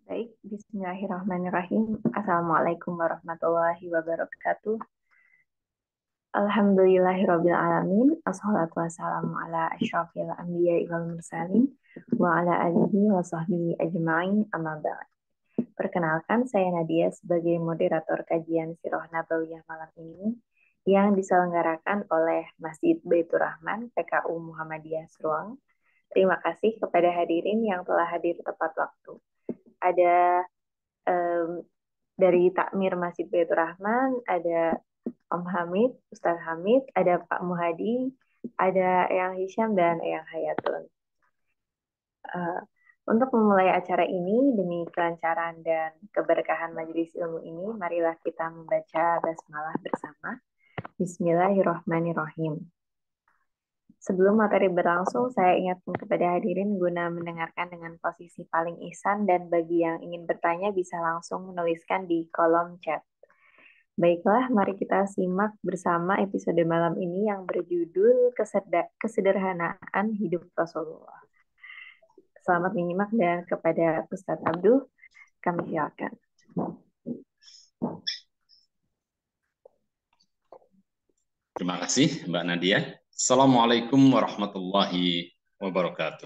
Baik, Bismillahirrahmanirrahim. Assalamualaikum warahmatullahi wabarakatuh. Alhamdulillahirabbil alamin. Assalatu wassalamu ala asyrafil anbiya'i wal mursalin wa ala alihi wa sahbihi ajma'in amma ba'd. Perkenalkan, saya Nadia sebagai moderator kajian Sirah Nabawiyah malam ini yang diselenggarakan oleh Masjid Baitur Rahman PKU Muhammadiyah Seruang. Terima kasih kepada hadirin yang telah hadir tepat waktu. Ada dari Takmir Masjid Baitur Rahman, ada Om Hamid, Ustadz Hamid, ada Pak Muhadi, ada Eyang Hisham, dan Eyang Hayatun. Untuk memulai acara ini, demi kelancaran dan keberkahan majelis ilmu ini, marilah kita membaca basmalah bersama. Bismillahirrahmanirrahim. Sebelum materi berlangsung, saya ingatkan kepada hadirin guna mendengarkan dengan posisi paling ihsan, dan bagi yang ingin bertanya bisa langsung menuliskan di kolom chat. Baiklah, mari kita simak bersama episode malam ini yang berjudul Kesederhanaan Hidup Rasulullah. Selamat menyimak, dan kepada Ustadz Abdul, kami silakan. Terima kasih Mbak Nadia. Assalamualaikum warahmatullahi wabarakatuh.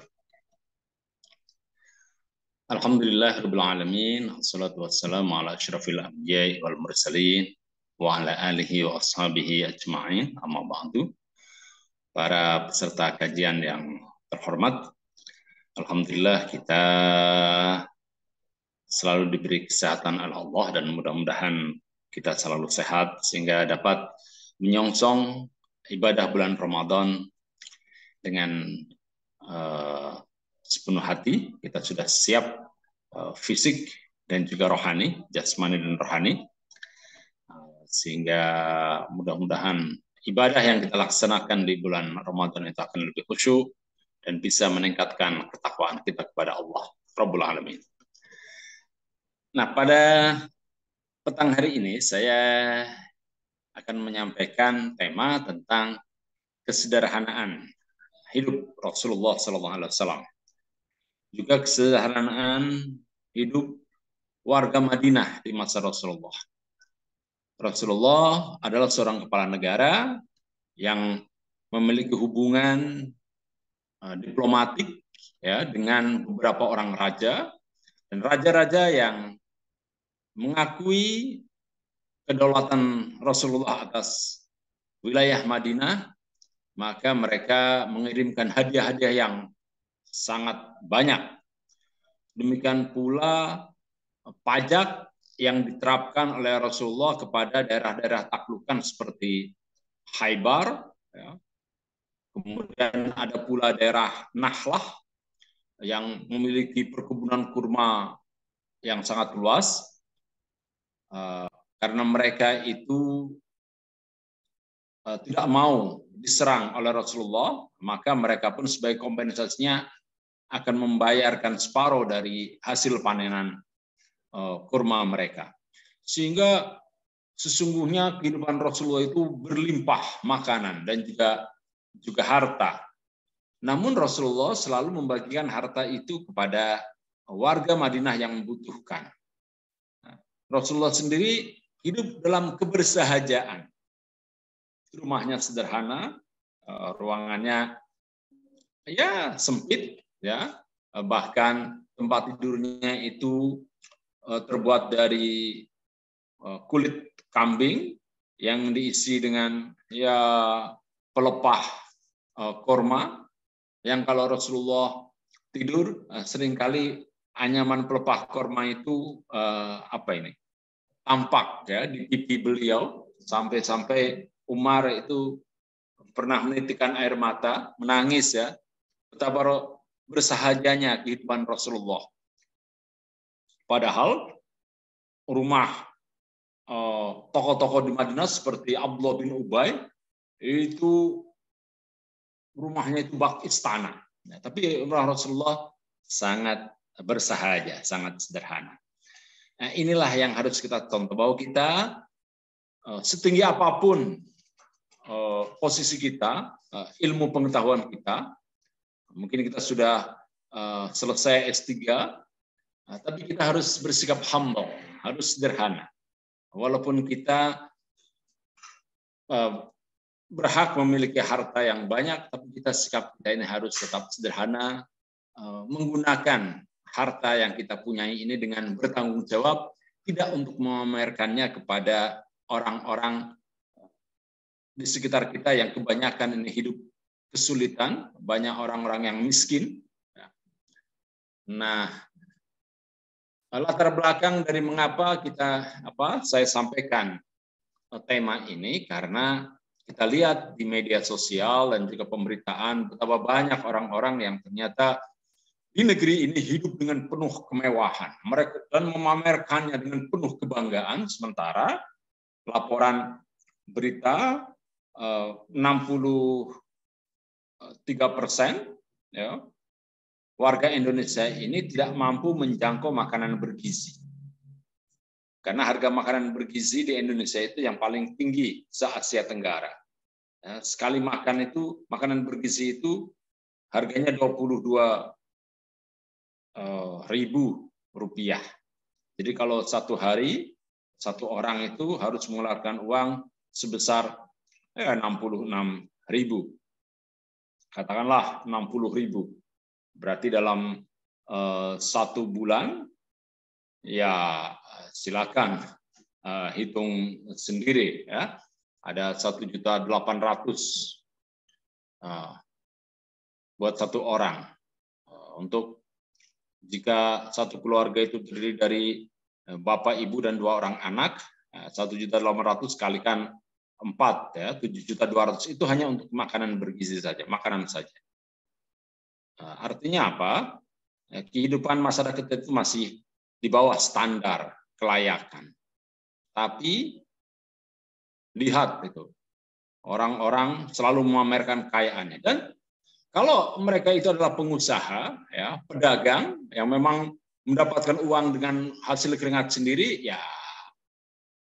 Alhamdulillahirabbil alamin, wassalatu wassalamu ala asyrafil anbiya'i wal mursalin wa ala alihi wa ashabihi ajma'in, amma ba'du. Para peserta kajian yang terhormat, alhamdulillah kita selalu diberi kesehatan oleh Allah, dan mudah-mudahan kita selalu sehat sehingga dapat menyongsong ibadah bulan Ramadan dengan sepenuh hati. Kita sudah siap fisik dan juga rohani, jasmani dan rohani, sehingga mudah-mudahan ibadah yang kita laksanakan di bulan Ramadan itu akan lebih khusyuk dan bisa meningkatkan ketakwaan kita kepada Allah Rabbul Alamin. Nah, pada petang hari ini saya akan menyampaikan tema tentang kesederhanaan hidup Rasulullah SAW, juga kesederhanaan hidup warga Madinah di masa Rasulullah. Rasulullah adalah seorang kepala negara yang memiliki hubungan diplomatik ya dengan beberapa orang raja, dan raja-raja yang mengakui kedaulatan Rasulullah atas wilayah Madinah, maka mereka mengirimkan hadiah-hadiah yang sangat banyak. Demikian pula pajak yang diterapkan oleh Rasulullah kepada daerah-daerah taklukan seperti Khaybar, ya. Kemudian ada pula daerah Nahlah yang memiliki perkebunan kurma yang sangat luas. Karena mereka itu tidak mau diserang oleh Rasulullah, maka mereka pun sebagai kompensasinya akan membayarkan separuh dari hasil panenan kurma mereka. Sehingga sesungguhnya kehidupan Rasulullah itu berlimpah makanan dan juga harta. Namun Rasulullah selalu membagikan harta itu kepada warga Madinah yang membutuhkan. Rasulullah sendiri hidup dalam kebersahajaan. Rumahnya sederhana, ruangannya ya sempit, ya, bahkan tempat tidurnya itu terbuat dari kulit kambing yang diisi dengan ya pelepah korma, yang kalau Rasulullah tidur seringkali anyaman pelepah korma itu tampak ya di pipi beliau, sampai Umar itu pernah menitikkan air mata, menangis ya, betapa bersahajanya kehidupan Rasulullah. Padahal rumah tokoh-tokoh di Madinah seperti Abdullah bin Ubay itu rumahnya itu bak istana. Ya, tapi rumah Rasulullah sangat bersahaja, sangat sederhana. Nah, inilah yang harus kita contoh, bahwa kita setinggi apapun posisi kita, ilmu pengetahuan kita, mungkin kita sudah selesai S3, Tapi kita harus bersikap humble, harus sederhana. Walaupun kita berhak memiliki harta yang banyak, tapi sikap kita ini harus tetap sederhana, menggunakan harta yang kita punyai ini dengan bertanggung jawab, tidak untuk memamerkannya kepada orang-orang di sekitar kita yang kebanyakan ini hidup kesulitan, banyak orang-orang yang miskin. Nah, latar belakang dari mengapa saya sampaikan tema ini, karena kita lihat di media sosial dan juga pemberitaan betapa banyak orang-orang yang ternyata di negeri ini hidup dengan penuh kemewahan, mereka dan memamerkannya dengan penuh kebanggaan, sementara laporan berita 63% ya, warga Indonesia ini tidak mampu menjangkau makanan bergizi. Karena harga makanan bergizi di Indonesia itu yang paling tinggi se-Asia Tenggara. Sekali makan itu, makanan bergizi itu harganya Rp22.000. Jadi kalau satu hari, satu orang itu harus mengeluarkan uang sebesar 66.000. Katakanlah 60.000. Berarti dalam satu bulan, ya silakan hitung sendiri ya. Ada 1.800.000 buat satu orang. Untuk jika satu keluarga itu terdiri dari bapak, ibu dan 2 orang anak, 1.800.000 kalikan 4 ya, 7.200.000 itu hanya untuk makanan bergizi saja, makanan saja. Artinya apa? Kehidupan masyarakat itu masih di bawah standar kelayakan. Tapi lihat itu, orang-orang selalu memamerkan kekayaannya. Dan kalau mereka itu adalah pengusaha, ya, pedagang yang memang mendapatkan uang dengan hasil keringat sendiri, ya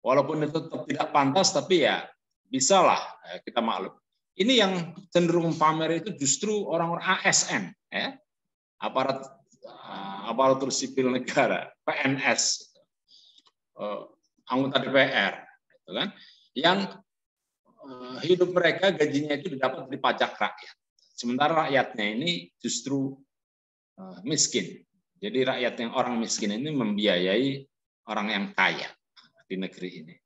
walaupun itu tetap tidak pantas, tapi ya bisalah kita maklum. Ini yang cenderung pamer itu justru orang-orang ASN, ya, aparatur sipil negara, PNS, anggota DPR, gitu kan, yang hidup mereka gajinya itu didapat dari pajak rakyat. Sementara rakyatnya ini justru miskin. Jadi rakyat yang orang miskin ini membiayai orang yang kaya di negeri ini.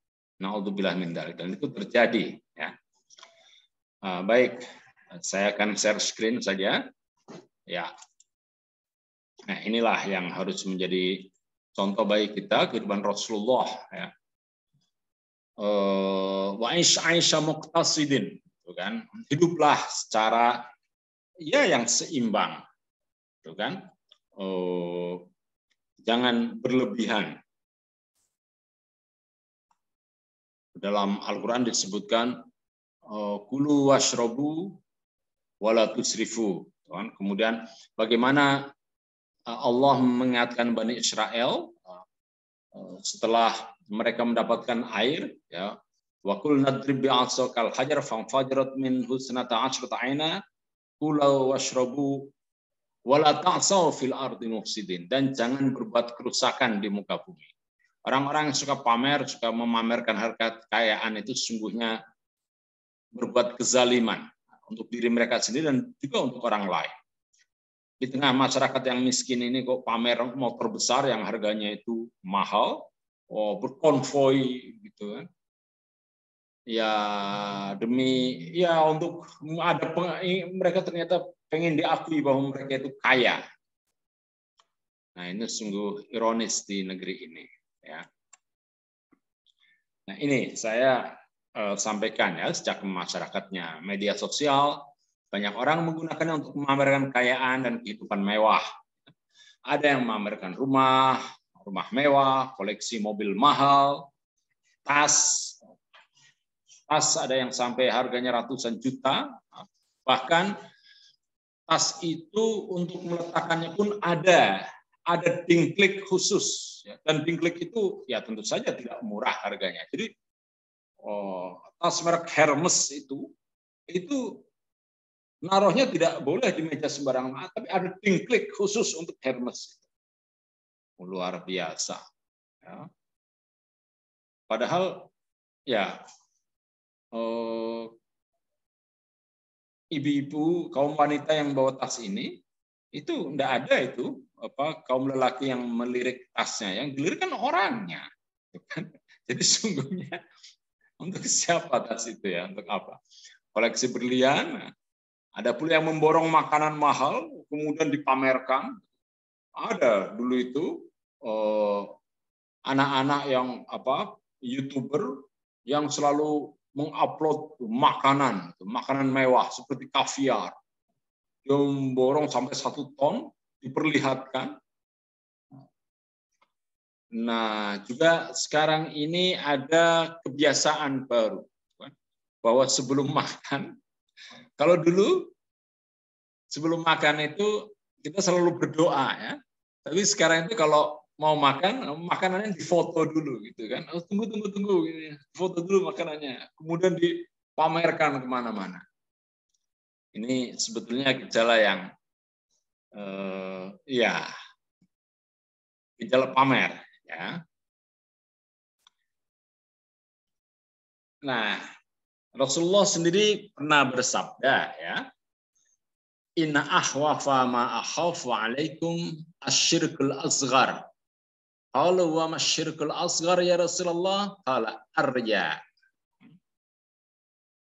Na'udzubillah min dzalik, dan itu terjadi. Ya. Baik, saya akan share screen saja. Ya. Nah, inilah yang harus menjadi contoh baik kita, kehidupan Rasulullah. Ya. Wa aisha muqtasidin, kan? Hiduplah secara ya yang seimbang, kan? Jangan berlebihan. Dalam Al-Quran disebutkan kulu washrobu wala tusrifu. Kemudian bagaimana Allah mengingatkan Bani Israel setelah mereka mendapatkan air, ya, wa qul nadrib bi'asakal hajar fanfajarat min husnata asyrata aina kulu washrobu wala ta'saw fil ardi mufsidin, dan jangan berbuat kerusakan di muka bumi. Orang-orang yang suka pamer, suka memamerkan harta kekayaan itu sesungguhnya berbuat kezaliman untuk diri mereka sendiri dan juga untuk orang lain. Di tengah masyarakat yang miskin ini kok pamer motor besar yang harganya itu mahal, berkonvoi gitu kan. Ya demi ya untuk ada mereka ternyata pengen diakui bahwa mereka itu kaya. Nah, ini sungguh ironis di negeri ini, ya. Nah, ini saya sampaikan ya, sejak masyarakatnya media sosial, banyak orang menggunakannya untuk memamerkan kekayaan dan kehidupan mewah. Ada yang memamerkan rumah mewah, koleksi mobil mahal, tas ada yang sampai harganya ratusan juta, bahkan tas itu untuk meletakkannya pun ada dingklik khusus, dan dingklik itu ya tentu saja tidak murah harganya. Jadi tas merek Hermes itu naruhnya tidak boleh di meja sembarangan, tapi ada dingklik khusus untuk Hermes. luar biasa. Ya. Padahal ya ibu-ibu kaum wanita yang bawa tas ini itu enggak ada itu kaum lelaki yang melirik tasnya, yang dilirik kan orangnya. Jadi sungguhnya untuk siapa tas itu ya? Untuk apa? Koleksi berlian. Ada pula yang memborong makanan mahal kemudian dipamerkan. Ada dulu itu anak-anak yang YouTuber yang selalu mengupload makanan mewah seperti kaviar. Dia memborong sampai 1 ton diperlihatkan. Nah, juga sekarang ini ada kebiasaan baru bahwa sebelum makan, kalau dulu sebelum makan itu kita selalu berdoa ya. Tapi sekarang itu kalau mau makan, makanannya difoto dulu gitu kan. Oh, tunggu, foto dulu makanannya. Kemudian dipamerkan kemana-mana. Ini sebetulnya gejala yang gejala pamer ya. Nah, Rasulullah sendiri pernah bersabda ya, inna ahwafa ma akhafu alaikum asyirkul asghar. Qala wa masyirkul asghar ya Rasulullah? Qala arja.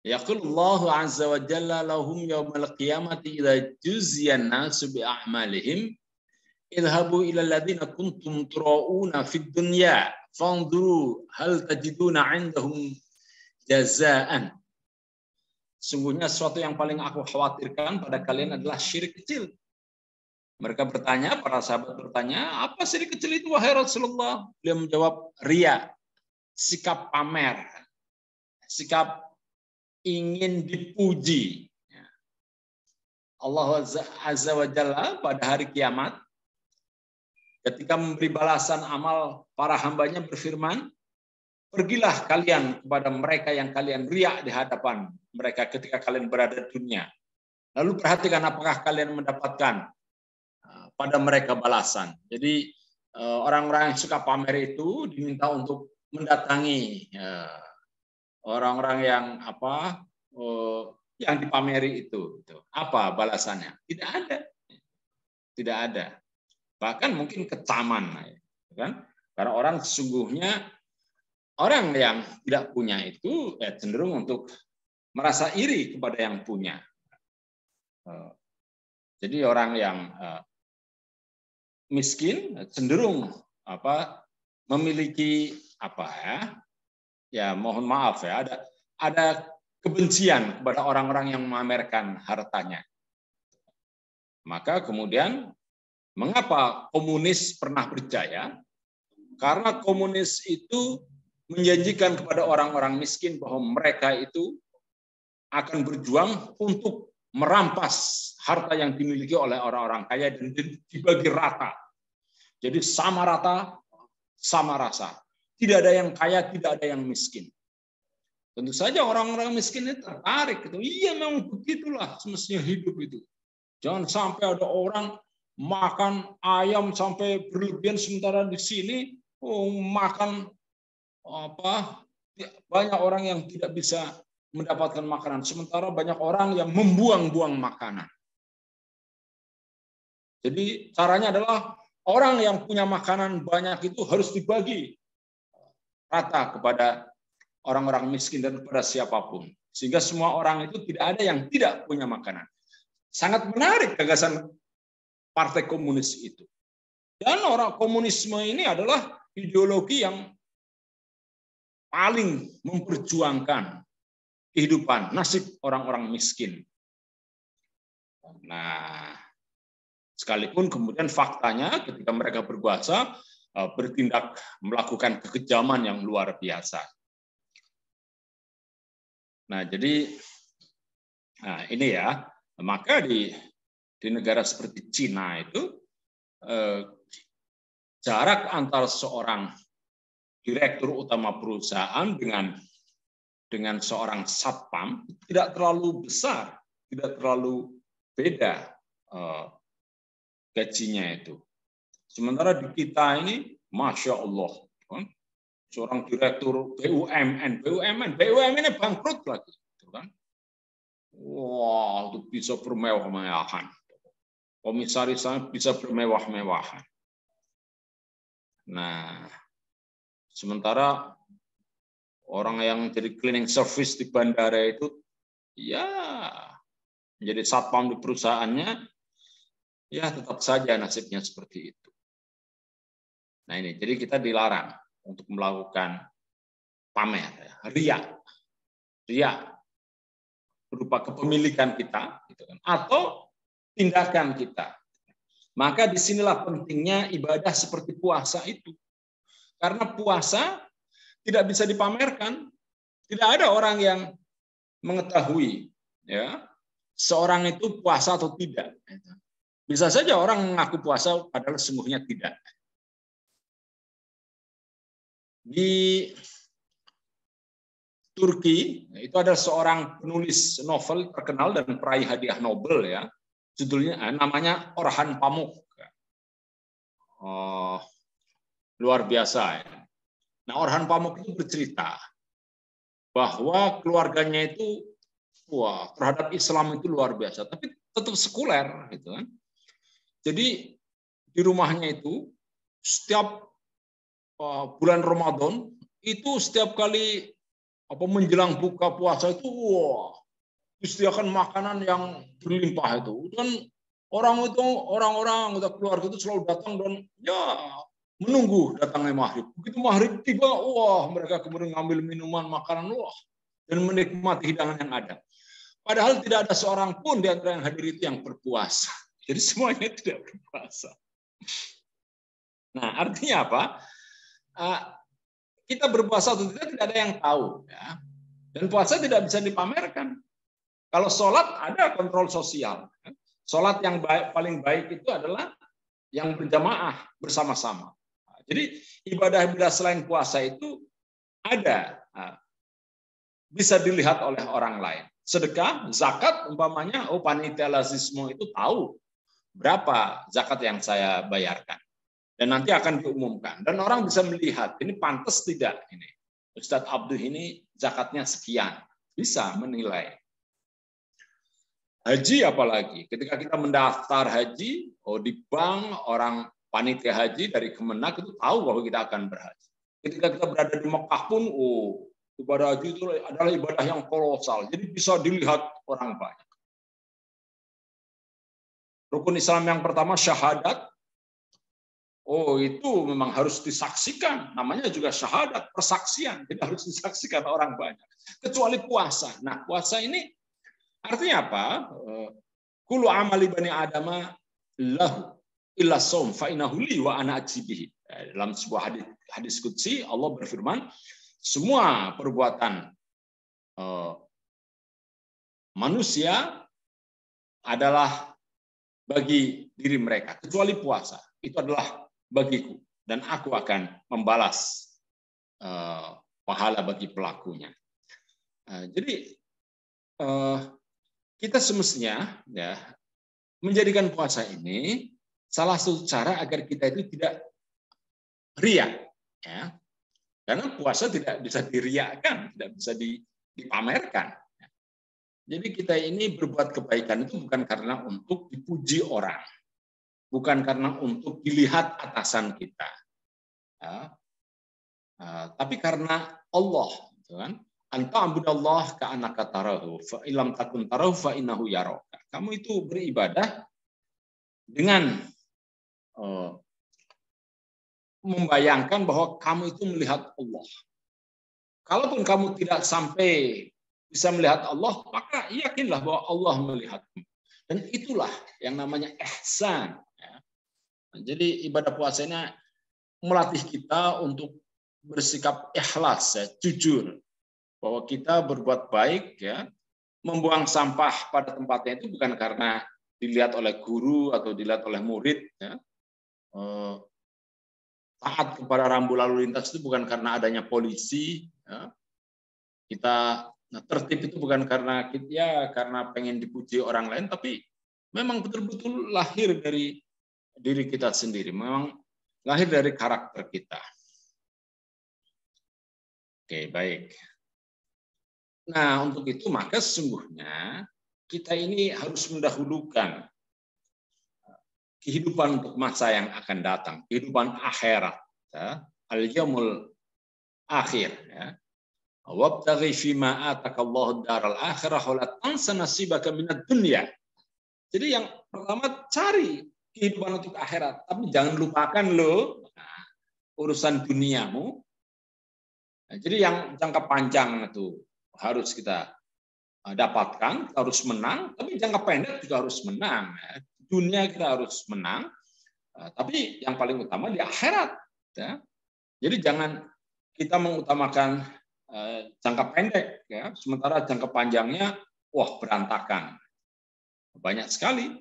Yaqul Allah azza wa jalla lahum yawmal qiyamati idza juziya an-nasu bi a'malihim idhabu ila alladhina kuntum tura'una fid dunya fanzuru hal tajiduna 'indahum jazaan. Sungguhnya sesuatu yang paling aku khawatirkan pada kalian adalah syirik kecil. Mereka bertanya, para sahabat bertanya, apa syirik kecil itu wahai Rasulullah? Beliau menjawab, riya, sikap pamer, sikap ingin dipuji. Allah Azza wa Jalla pada hari kiamat, ketika memberi balasan amal para hambanya berfirman, pergilah kalian kepada mereka yang kalian riya di hadapan mereka ketika kalian berada di dunia. Lalu perhatikan apakah kalian mendapatkan pada mereka balasan. Jadi orang-orang yang suka pamer itu diminta untuk mendatangi orang-orang yang yang dipameri itu. Apa balasannya? Tidak ada. Tidak ada. Bahkan mungkin kecaman, kan? Karena orang sesungguhnya orang yang tidak punya itu cenderung untuk merasa iri kepada yang punya. Jadi orang yang miskin cenderung memiliki mohon maaf ya, ada kebencian kepada orang-orang yang memamerkan hartanya. Maka kemudian mengapa komunis pernah berjaya? Karena komunis itu menjanjikan kepada orang-orang miskin bahwa mereka itu akan berjuang untuk merampas harta yang dimiliki oleh orang-orang kaya dan dibagi rata. Jadi sama rata, sama rasa. Tidak ada yang kaya, tidak ada yang miskin. Tentu saja orang-orang miskin itu tertarik. Iya, memang begitulah semestinya hidup itu. Jangan sampai ada orang makan ayam sampai berlebihan, sementara di sini makan banyak orang yang tidak bisa mendapatkan makanan, sementara banyak orang yang membuang-buang makanan. Jadi caranya adalah orang yang punya makanan banyak itu harus dibagi rata kepada orang-orang miskin dan kepada siapapun, sehingga semua orang itu tidak ada yang tidak punya makanan. Sangat menarik gagasan Partai Komunis itu. Dan orang komunisme ini adalah ideologi yang paling memperjuangkan kehidupan, nasib orang-orang miskin. Nah, sekalipun kemudian faktanya ketika mereka berkuasa bertindak melakukan kekejaman yang luar biasa. Nah, jadi ini ya, maka di negara seperti Cina itu jarak antara seorang direktur utama perusahaan dengan seorang satpam tidak terlalu besar, tidak terlalu beda gajinya itu. Sementara di kita ini, Masya Allah, kan? Seorang direktur BUMN ini bangkrut lagi. Kan? Wah, itu bisa bermewah-mewahan. Komisarisnya bisa bermewah-mewahan. Nah, sementara orang yang jadi cleaning service di bandara itu, ya menjadi satpam di perusahaannya, ya tetap saja nasibnya seperti itu. Nah ini, jadi kita dilarang untuk melakukan pamer, ria berupa kepemilikan kita, gitu kan, atau tindakan kita. Maka disinilah pentingnya ibadah seperti puasa itu, karena puasa tidak bisa dipamerkan, tidak ada orang yang mengetahui, ya, seorang itu puasa atau tidak. Bisa saja orang mengaku puasa, padahal sesungguhnya tidak. Di Turki itu ada seorang penulis novel terkenal dan peraih hadiah Nobel, ya, judulnya namanya Orhan Pamuk. Oh, luar biasa, ya. Nah, Orhan Pamuk itu bercerita bahwa keluarganya itu terhadap Islam itu luar biasa, tapi tetap sekuler, gitu kan. Jadi di rumahnya itu setiap bulan Ramadan itu setiap kali menjelang buka puasa itu disediakan makanan yang berlimpah itu. Dan orang-orang udah keluarga itu selalu datang dan ya menunggu datangnya maghrib. Begitu maghrib tiba, mereka kemudian ngambil minuman, makanan, dan menikmati hidangan yang ada. Padahal tidak ada seorang pun di antara yang hadir itu yang berpuasa. Jadi semuanya tidak berpuasa. Nah, artinya apa? Kita berpuasa atau tidak ada yang tahu, ya. Dan puasa tidak bisa dipamerkan. Kalau sholat ada kontrol sosial. Sholat yang paling baik itu adalah yang berjamaah bersama-sama. Jadi ibadah selain puasa itu ada, bisa dilihat oleh orang lain. Sedekah, zakat umpamanya, panitia lazismo itu tahu berapa zakat yang saya bayarkan. Dan nanti akan diumumkan. Dan orang bisa melihat, ini pantas tidak ini. Ustadz Abdul ini zakatnya sekian. Bisa menilai. Haji apalagi. Ketika kita mendaftar haji, di bank, orang panitia haji dari Kemenak itu tahu bahwa kita akan berhaji. Ketika kita berada di Mekah pun, ibadah haji itu adalah ibadah yang kolosal. Jadi bisa dilihat orang banyak. Rukun Islam yang pertama syahadat. Itu memang harus disaksikan. Namanya juga syahadat, persaksian. Jadi harus disaksikan orang banyak. Kecuali puasa. Nah, puasa ini artinya apa? Kullu amali bani adama lahu illa shaum fa innahu li wa ana ajzibihi. Dalam sebuah hadis qudsi Allah berfirman, semua perbuatan manusia adalah bagi diri mereka, kecuali puasa. Itu adalah bagiku, dan aku akan membalas pahala bagi pelakunya. Jadi kita semestinya, ya, menjadikan puasa ini salah satu cara agar kita itu tidak riya, ya. Karena puasa tidak bisa diriakan, tidak bisa dipamerkan. Jadi kita ini berbuat kebaikan itu bukan karena untuk dipuji orang, bukan karena untuk dilihat atasan kita, ya. Tapi karena Allah, kan? Anta abudallah ka'annaka tarahu, fa illam takun tarahu fa innahu yaraka. Kamu itu beribadah dengan membayangkan bahwa kamu itu melihat Allah. Kalaupun kamu tidak sampai bisa melihat Allah, maka yakinlah bahwa Allah melihatmu. Dan itulah yang namanya ihsan. Jadi ibadah puasanya melatih kita untuk bersikap ikhlas, ya, jujur, bahwa kita berbuat baik, ya, membuang sampah pada tempatnya itu bukan karena dilihat oleh guru atau dilihat oleh murid, ya. Taat kepada rambu lalu lintas itu bukan karena adanya polisi, ya. Kita tertib itu bukan karena karena pengen dipuji orang lain, tapi memang betul-betul lahir dari diri kita sendiri, memang lahir dari karakter kita. Oke, baik. Nah, untuk itu maka sesungguhnya kita ini harus mendahulukan kehidupan untuk masa yang akan datang, kehidupan akhirat, ya. Al-yaumul akhir, ya. Wabtaghi fima atakallahu daral akhirah wa la tansa nasibaka minad dunya. Jadi yang pertama cari kehidupan untuk akhirat, tapi jangan lupakan lo urusan duniamu. Nah, jadi yang jangka panjang itu harus kita dapatkan, harus menang, tapi jangka pendek juga harus menang. Dunia kita harus menang, tapi yang paling utama di akhirat. Ya. Jadi jangan kita mengutamakan jangka pendek, ya, sementara jangka panjangnya wah berantakan. Banyak sekali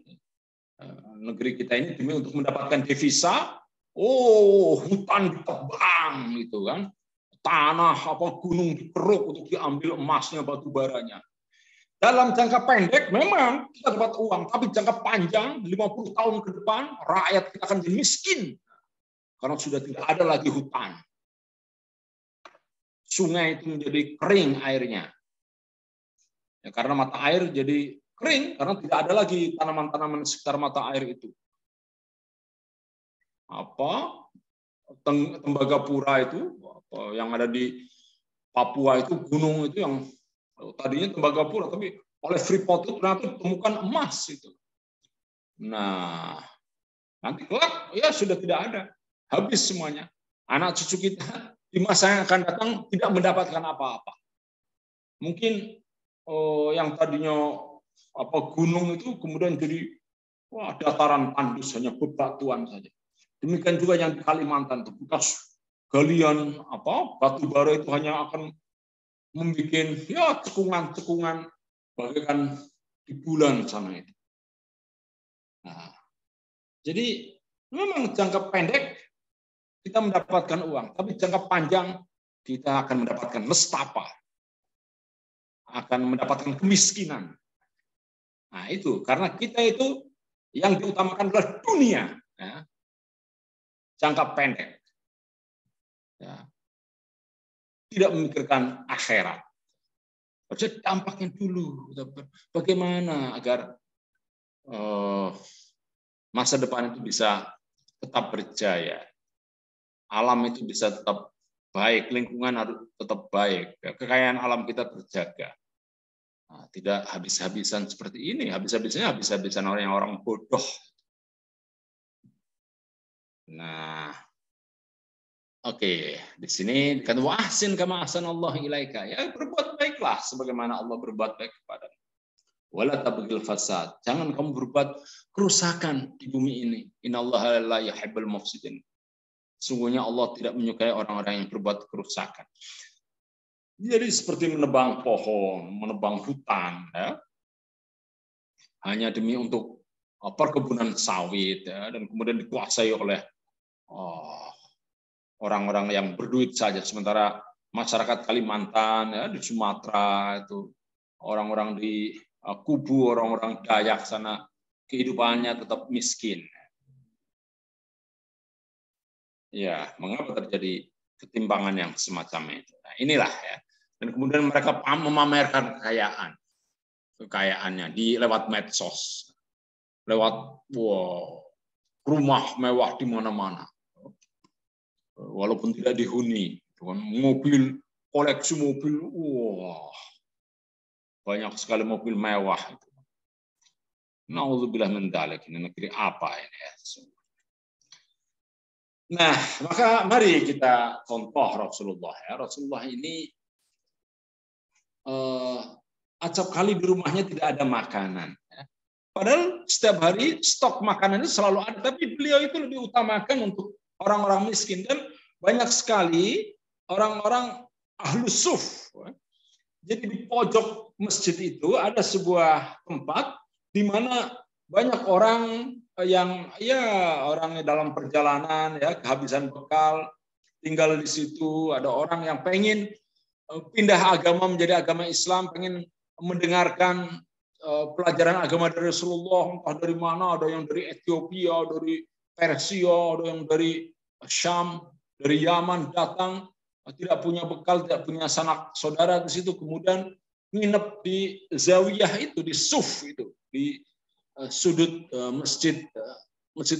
negeri kita ini demi untuk mendapatkan devisa, hutan ditebang gitu kan, tanah apa gunung dikeruk untuk diambil emasnya, batu baranya. Dalam jangka pendek memang kita dapat uang, tapi jangka panjang 50 tahun ke depan rakyat kita akan jadi miskin karena sudah tidak ada lagi hutan. Sungai itu menjadi kering airnya. Ya, karena mata air jadi kering karena tidak ada lagi tanaman-tanaman sekitar mata air itu. Tembagapura itu yang ada di Papua itu, gunung itu yang tadinya Tembagapura, tapi oleh Freeport itu ternyata ditemukan emas itu. Nah, nanti kelak ya sudah tidak ada, habis semuanya. Anak cucu kita di masa yang akan datang tidak mendapatkan apa-apa. Mungkin yang tadinya gunung itu kemudian jadi dataran tandus, hanya bebatuan saja. Demikian juga yang di Kalimantan itu bekas galian batu bara itu hanya akan membuat cekungan-cekungan bagaikan di bulan sana itu. Nah, jadi memang jangka pendek kita mendapatkan uang, tapi jangka panjang kita akan mendapatkan nestapa, akan mendapatkan kemiskinan. Nah itu karena kita itu yang diutamakan adalah dunia, ya. Jangka pendek, ya. Tidak memikirkan akhirat. Jadi dampaknya dulu, bagaimana agar masa depan itu bisa tetap berjaya, alam itu bisa tetap baik, lingkungan harus tetap baik, kekayaan alam kita terjaga. Nah, tidak habis-habisan seperti ini, habis-habisan orang bodoh. Nah, oke, di sini kan wa ahsin kama ahsanallahu ilaika. Ya, berbuat baiklah sebagaimana Allah berbuat baik kepadamu. Wala tabghil fasad. Jangan kamu berbuat kerusakan di bumi ini. Innallaha la yuhibbul mufsidin. Sungguhnya Allah tidak menyukai orang-orang yang berbuat kerusakan. Jadi seperti menebang pohon, menebang hutan, ya. Hanya demi untuk perkebunan sawit, ya, dan kemudian dikuasai oleh orang-orang yang berduit saja. Sementara masyarakat Kalimantan, ya, di Sumatera itu orang-orang di Kubu, orang-orang Dayak sana kehidupannya tetap miskin. Ya, mengapa terjadi ketimpangan yang semacam itu? Nah, inilah ya. Dan kemudian mereka memamerkan kekayaannya lewat medsos, lewat rumah mewah di mana-mana, walaupun tidak dihuni, mobil, koleksi mobil, banyak sekali mobil mewah. Na'udzubillah min dzalik, ini negeri apa ini ya? Nah, maka mari kita contoh Rasulullah. Ya. Rasulullah ini acap kali di rumahnya tidak ada makanan. Ya. Padahal setiap hari stok makanan itu selalu ada, tapi beliau itu lebih utamakan untuk orang-orang miskin. Dan banyak sekali orang-orang ahlus suf. Ya. Jadi di pojok masjid itu ada sebuah tempat di mana banyak orang yang orangnya dalam perjalanan, ya, kehabisan bekal, tinggal di situ. Ada orang yang pengen pindah agama menjadi agama Islam, pengen mendengarkan pelajaran agama dari Rasulullah, entah dari mana, ada yang dari Ethiopia, dari Persia, ada yang dari Syam, dari Yaman datang, tidak punya bekal, tidak punya sanak saudara di situ, kemudian nginep di zawiyah itu, di suf itu, di sudut Masjid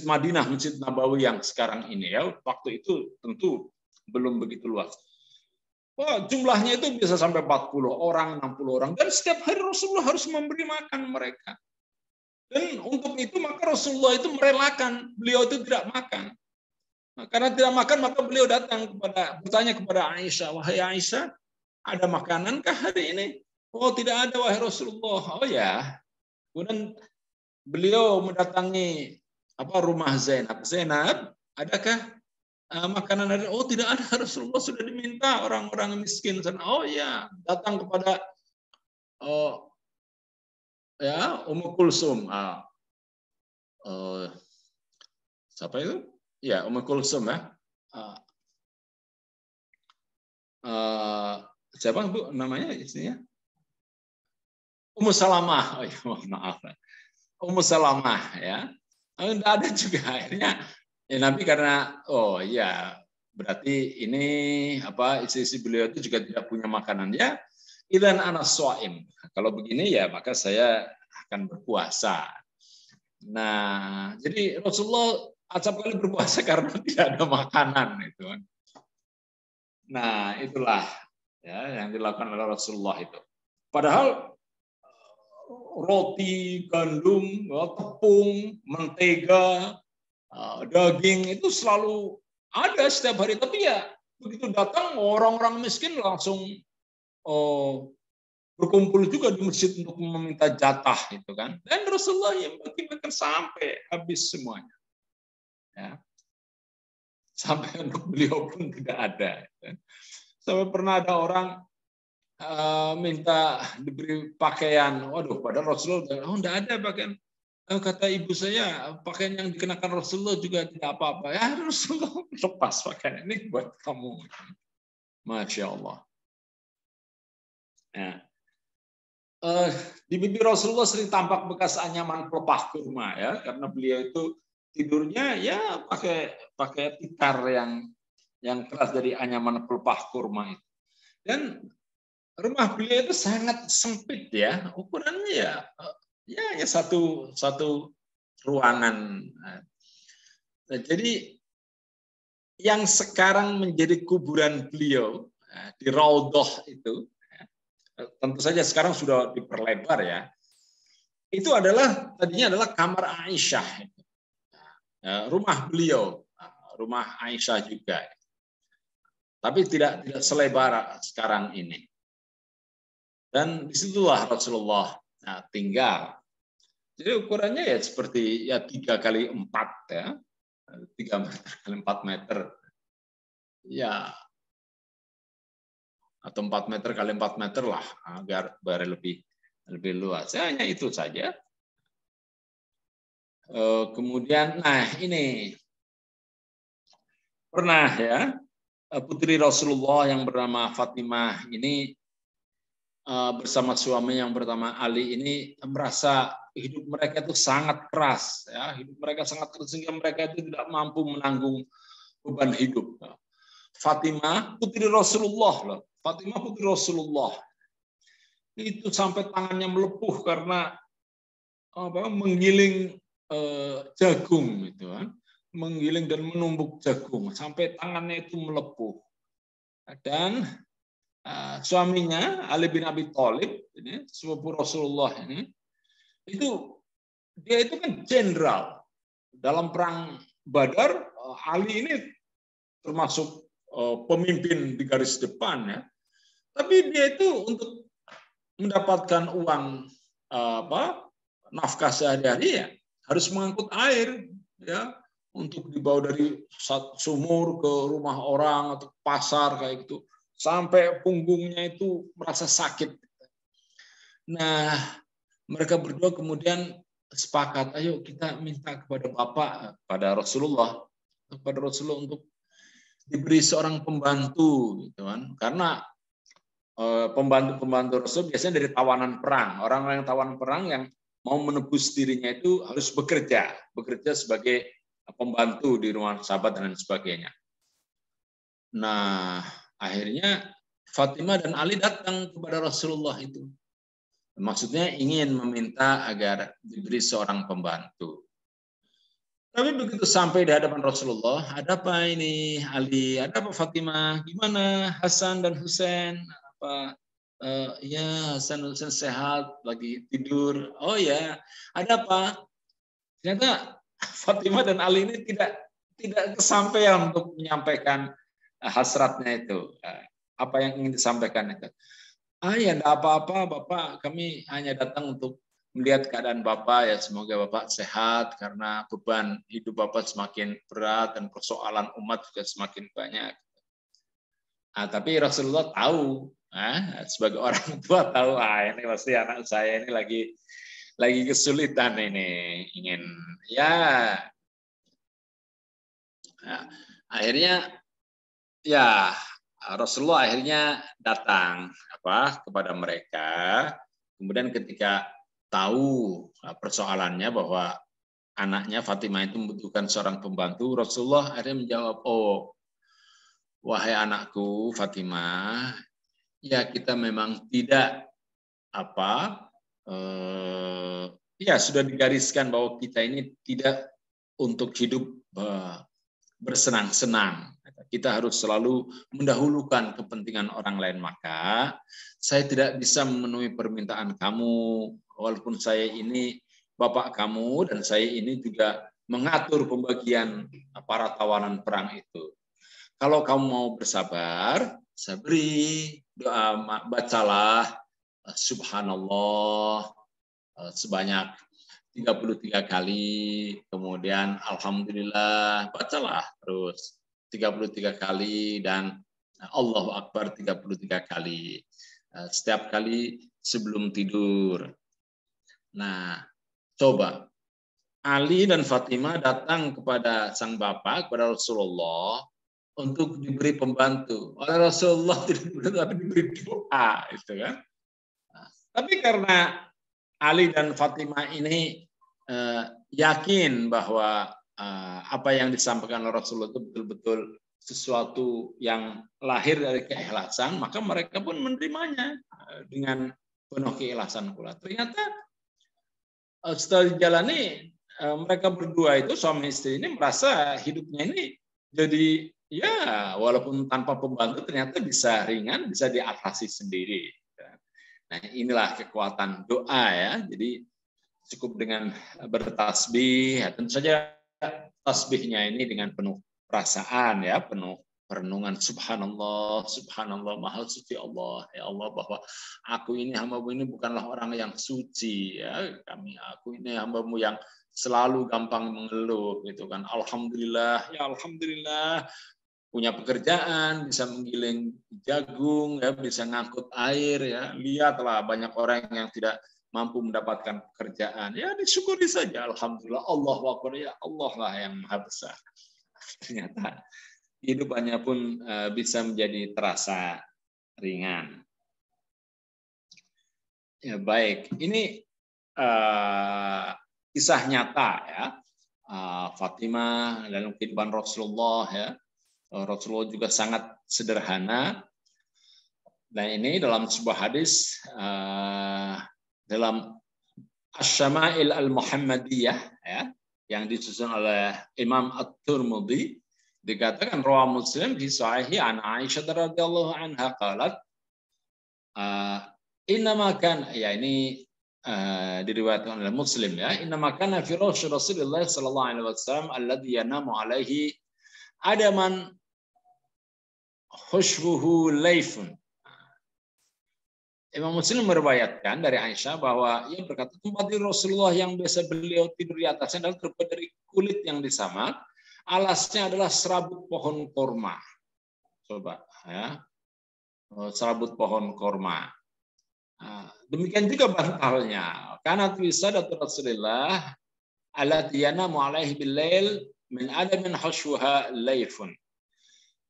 Madinah, Masjid Nabawi yang sekarang ini ya. Waktu itu tentu belum begitu luas. Wah, jumlahnya itu bisa sampai 40 orang, 60 orang. Dan setiap hari Rasulullah harus memberi makan mereka. Dan untuk itu maka Rasulullah itu merelakan, beliau itu tidak makan. Nah, karena tidak makan maka beliau bertanya kepada Aisyah, wahai Aisyah, ada makanankah hari ini? Oh, tidak ada wahai Rasulullah. Oh ya. Kemudian beliau mendatangi rumah Zainab. Zainab, adakah makanan ada? Oh, tidak ada, Rasulullah sudah diminta orang-orang miskin. Oh ya, datang kepada Ummu Kulsum. Siapa itu? Ya, Ummu Kulsum ya. Siapa Bu namanya istrinya? Ummu Salamah. Oh ya, maaf. Ummu Salamah ya. Tidak ada juga akhirnya. Ya, Nabi karena berarti ini istri-istri beliau itu juga tidak punya makanan ya. Idan anas shaim. Kalau begini ya maka saya akan berpuasa. Nah, jadi Rasulullah acap kali berpuasa karena tidak ada makanan itu. Nah, itulah ya yang dilakukan oleh Rasulullah itu. Padahal roti, gandum, tepung, mentega, daging itu selalu ada setiap hari. Tapi ya begitu datang orang-orang miskin langsung berkumpul juga di masjid untuk meminta jatah itu kan. Dan Rasulullah yang bagi-bagikan sampai habis semuanya. Ya. Sampai untuk beliau pun tidak ada. Sampai pernah ada orang minta diberi pakaian. Waduh, padahal Rasulullah tidak ada pakaian. Kata ibu saya, pakaian yang dikenakan Rasulullah juga tidak apa-apa. Ya Rasulullah lepas pakaian ini buat kamu. Masya Allah. Nah, di bibir Rasulullah sering tampak bekas anyaman pelepah kurma ya, karena beliau itu tidurnya ya pakai tikar yang keras dari anyaman pelepah kurma itu. Dan rumah beliau itu sangat sempit ya, ukurannya ya satu ruangan. Nah, jadi yang sekarang menjadi kuburan beliau di Raudhah itu, tentu saja sekarang sudah diperlebar ya. Itu tadinya adalah kamar Aisyah, rumah beliau, rumah Aisyah juga. Tapi tidak selebar sekarang ini. Dan disitulah Rasulullah tinggal. Jadi ukurannya ya seperti 3 kali 4 ya. 3 meter kali 4 meter. Ya. Atau 4 meter kali 4 meter lah agar lebih luas. Ya, hanya itu saja. Kemudian ini pernah ya putri Rasulullah yang bernama Fatimah ini bersama suami yang bernama Ali ini merasa hidup mereka itu sangat keras ya, hidup mereka sangat keras sehingga mereka itu tidak mampu menanggung beban hidup. Fatimah putri Rasulullah loh. Fatimah putri Rasulullah itu sampai tangannya melepuh karena menggiling jagung itu kan, menggiling dan menumbuk jagung sampai tangannya itu melepuh. Dan suaminya Ali bin Abi Thalib ini sepupu Rasulullah ini dia itu kan jenderal dalam perang Badar. Ali ini termasuk pemimpin di garis depan ya, tapi dia itu untuk mendapatkan uang nafkah sehari-hari ya harus mengangkut air ya untuk dibawa dari sumur ke rumah orang atau pasar kayak gitu. Sampai punggungnya itu merasa sakit. Nah, mereka berdua kemudian sepakat, ayo kita minta kepada Bapak, pada Rasulullah untuk diberi seorang pembantu, gitu kan? Karena pembantu Rasul biasanya dari tawanan perang. Orang-orang yang tawanan perang yang mau menebus dirinya itu harus bekerja sebagai pembantu di rumah sahabat dan sebagainya. Nah, akhirnya Fatimah dan Ali datang kepada Rasulullah itu. Maksudnya ingin meminta agar diberi seorang pembantu. Tapi begitu sampai di hadapan Rasulullah, ada apa ini Ali, ada apa Fatimah, gimana Hasan dan Husain? Apa ya Hasan dan Husain sehat, lagi tidur. Oh ya, ada apa? Ternyata Fatimah dan Ali ini tidak kesampaian untuk menyampaikan hasratnya itu. Apa yang ingin disampaikan itu. Ya enggak apa-apa Bapak, kami hanya datang untuk melihat keadaan Bapak, ya semoga Bapak sehat karena beban hidup Bapak semakin berat dan persoalan umat juga semakin banyak. Tapi Rasulullah tahu, sebagai orang tua tahu, ini pasti anak saya ini lagi kesulitan ini, ingin ya akhirnya ya Rasulullah akhirnya datang kepada mereka. Kemudian ketika tahu persoalannya bahwa anaknya Fatimah itu membutuhkan seorang pembantu, Rasulullah akhirnya menjawab, oh wahai anakku Fatimah, ya kita memang tidak ya sudah digariskan bahwa kita ini tidak untuk hidup bersenang-senang. Kita harus selalu mendahulukan kepentingan orang lain. Maka saya tidak bisa memenuhi permintaan kamu, walaupun saya ini bapak kamu dan saya ini juga mengatur pembagian para tawanan perang itu. Kalau kamu mau bersabar, saya beri doa, bacalah subhanallah sebanyak 33 kali, kemudian alhamdulillah, bacalah terus 33 kali, dan Allahu Akbar 33 kali. Setiap kali sebelum tidur. Nah, coba. Ali dan Fatimah datang kepada sang bapak, kepada Rasulullah, untuk diberi pembantu. Oleh Rasulullah tidak diberi doa. Gitu kan? Tapi karena Ali dan Fatimah ini yakin bahwa apa yang disampaikan oleh Rasulullah itu betul-betul sesuatu yang lahir dari keikhlasan, maka mereka pun menerimanya dengan penuh keikhlasan pula. Ternyata setelah dijalani, mereka berdua itu suami istri ini merasa hidupnya ini jadi ya walaupun tanpa pembantu ternyata bisa ringan, bisa diatasi sendiri. Nah, inilah kekuatan doa ya. Jadi cukup dengan bertasbih, ya, tentu saja tasbihnya ini dengan penuh perasaan ya, penuh perenungan. Subhanallah, subhanallah, maha suci Allah, ya Allah, bahwa aku ini hamba-Mu ini bukanlah orang yang suci ya, aku ini hamba-Mu yang selalu gampang mengeluh gitu kan. Alhamdulillah, ya alhamdulillah, punya pekerjaan, bisa menggiling jagung, ya, bisa ngangkut air, ya. Lihatlah banyak orang yang tidak mampu mendapatkan pekerjaan, ya disyukuri saja. Alhamdulillah, Allahu Akbar, ya Allah lah yang maha besar. Ternyata hidupannya pun bisa menjadi terasa ringan. Ya baik, ini kisah nyata ya, Fatimah dalam kehidupan Rasulullah ya. Rasulullah juga sangat sederhana, dan ini dalam sebuah hadis dalam Asy-Syama'il Al-Muhammadiyah ya, yang disusun oleh Imam At-Tirmidzi, dikatakan rawa Muslim fi sahihi an Aisyah radhiyallahu anha qalat innama kan, ya ini diriwayatkan oleh Muslim ya, innama kana firasy Rasulullah sallallahu alaihi wasallam alladhi yanamu alaihi adaman khushbuhu laifun. Imam Muslim meriwayatkan dari Aisyah bahwa ia berkata, tempat tidur Rasulullah yang biasa beliau tidur di atasnya adalah terbuat dari kulit yang disamak, alasnya adalah serabut pohon korma. Coba ya, serabut pohon korma. Demikian juga bantalnya. Karena wisadatu Rasulullah allati yanamu alaihi bil-lail min adamin hashwaha laifun.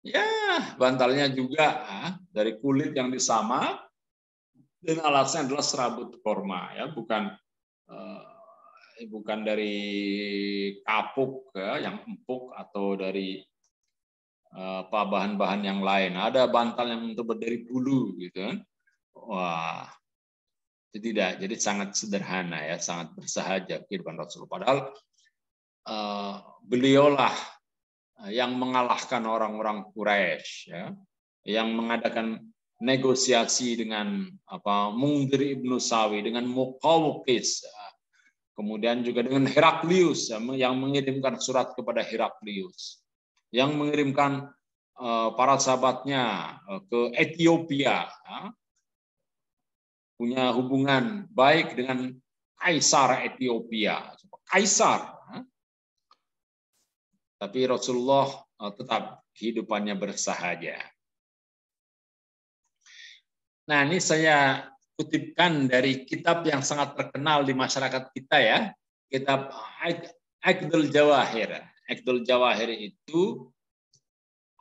Ya, bantalnya juga dari kulit yang disamak, dan alasnya adalah serabut korma ya, bukan bukan dari kapuk ya, yang empuk atau dari apa bahan-bahan yang lain. Ada bantal yang terbuat dari bulu gitu kan. Wah, itu tidak. Jadi sangat sederhana ya, sangat bersahaja kehidupan Rasul. Padahal beliaulah yang mengalahkan orang-orang Quraisy ya, yang mengadakan negosiasi dengan Mungdir ibnu Sawi, dengan Muqawqis, kemudian juga dengan Heraklius yang mengirimkan surat kepada Heraklius, yang mengirimkan para sahabatnya ke Ethiopia, punya hubungan baik dengan Kaisar Ethiopia, Kaisar. Tapi Rasulullah tetap kehidupannya bersahaja. Nah, ini saya kutipkan dari kitab yang sangat terkenal di masyarakat kita ya, kitab Aqdul Jawahir. Aqdul Jawahir itu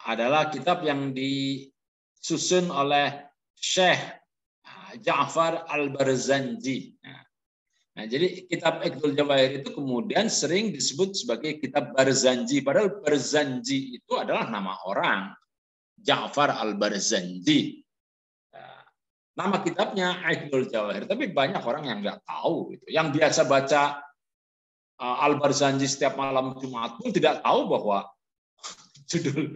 adalah kitab yang disusun oleh Syekh Ja'far Al-Barzanji. Nah, jadi kitab Aqdul Jawahir itu kemudian sering disebut sebagai kitab Barzanji, padahal Barzanji itu adalah nama orang, Ja'far Al-Barzanji. Nama kitabnya Aqdul Jawahir, tapi banyak orang yang nggak tahu. Yang biasa baca Al-Barzanji setiap malam Jumat pun tidak tahu bahwa judul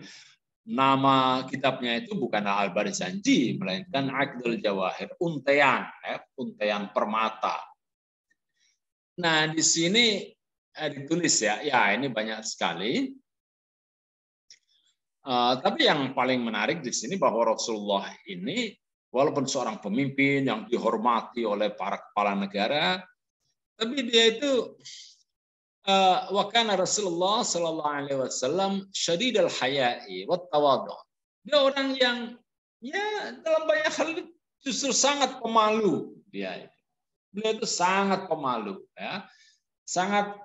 nama kitabnya itu bukan Al-Barzanji, melainkan Aqdul Jawahir, untaian, untaian permata. Nah, di sini ditulis ya ini banyak sekali. Tapi yang paling menarik di sini bahwa Rasulullah ini walaupun seorang pemimpin yang dihormati oleh para kepala negara, tapi dia itu wa kana Rasulullah sallallahu alaihi wasallam syadidul haya'i wat tawadhu. Dia orang yang ya dalam banyak hal justru sangat pemalu dia. Beliau itu sangat pemalu ya. Sangat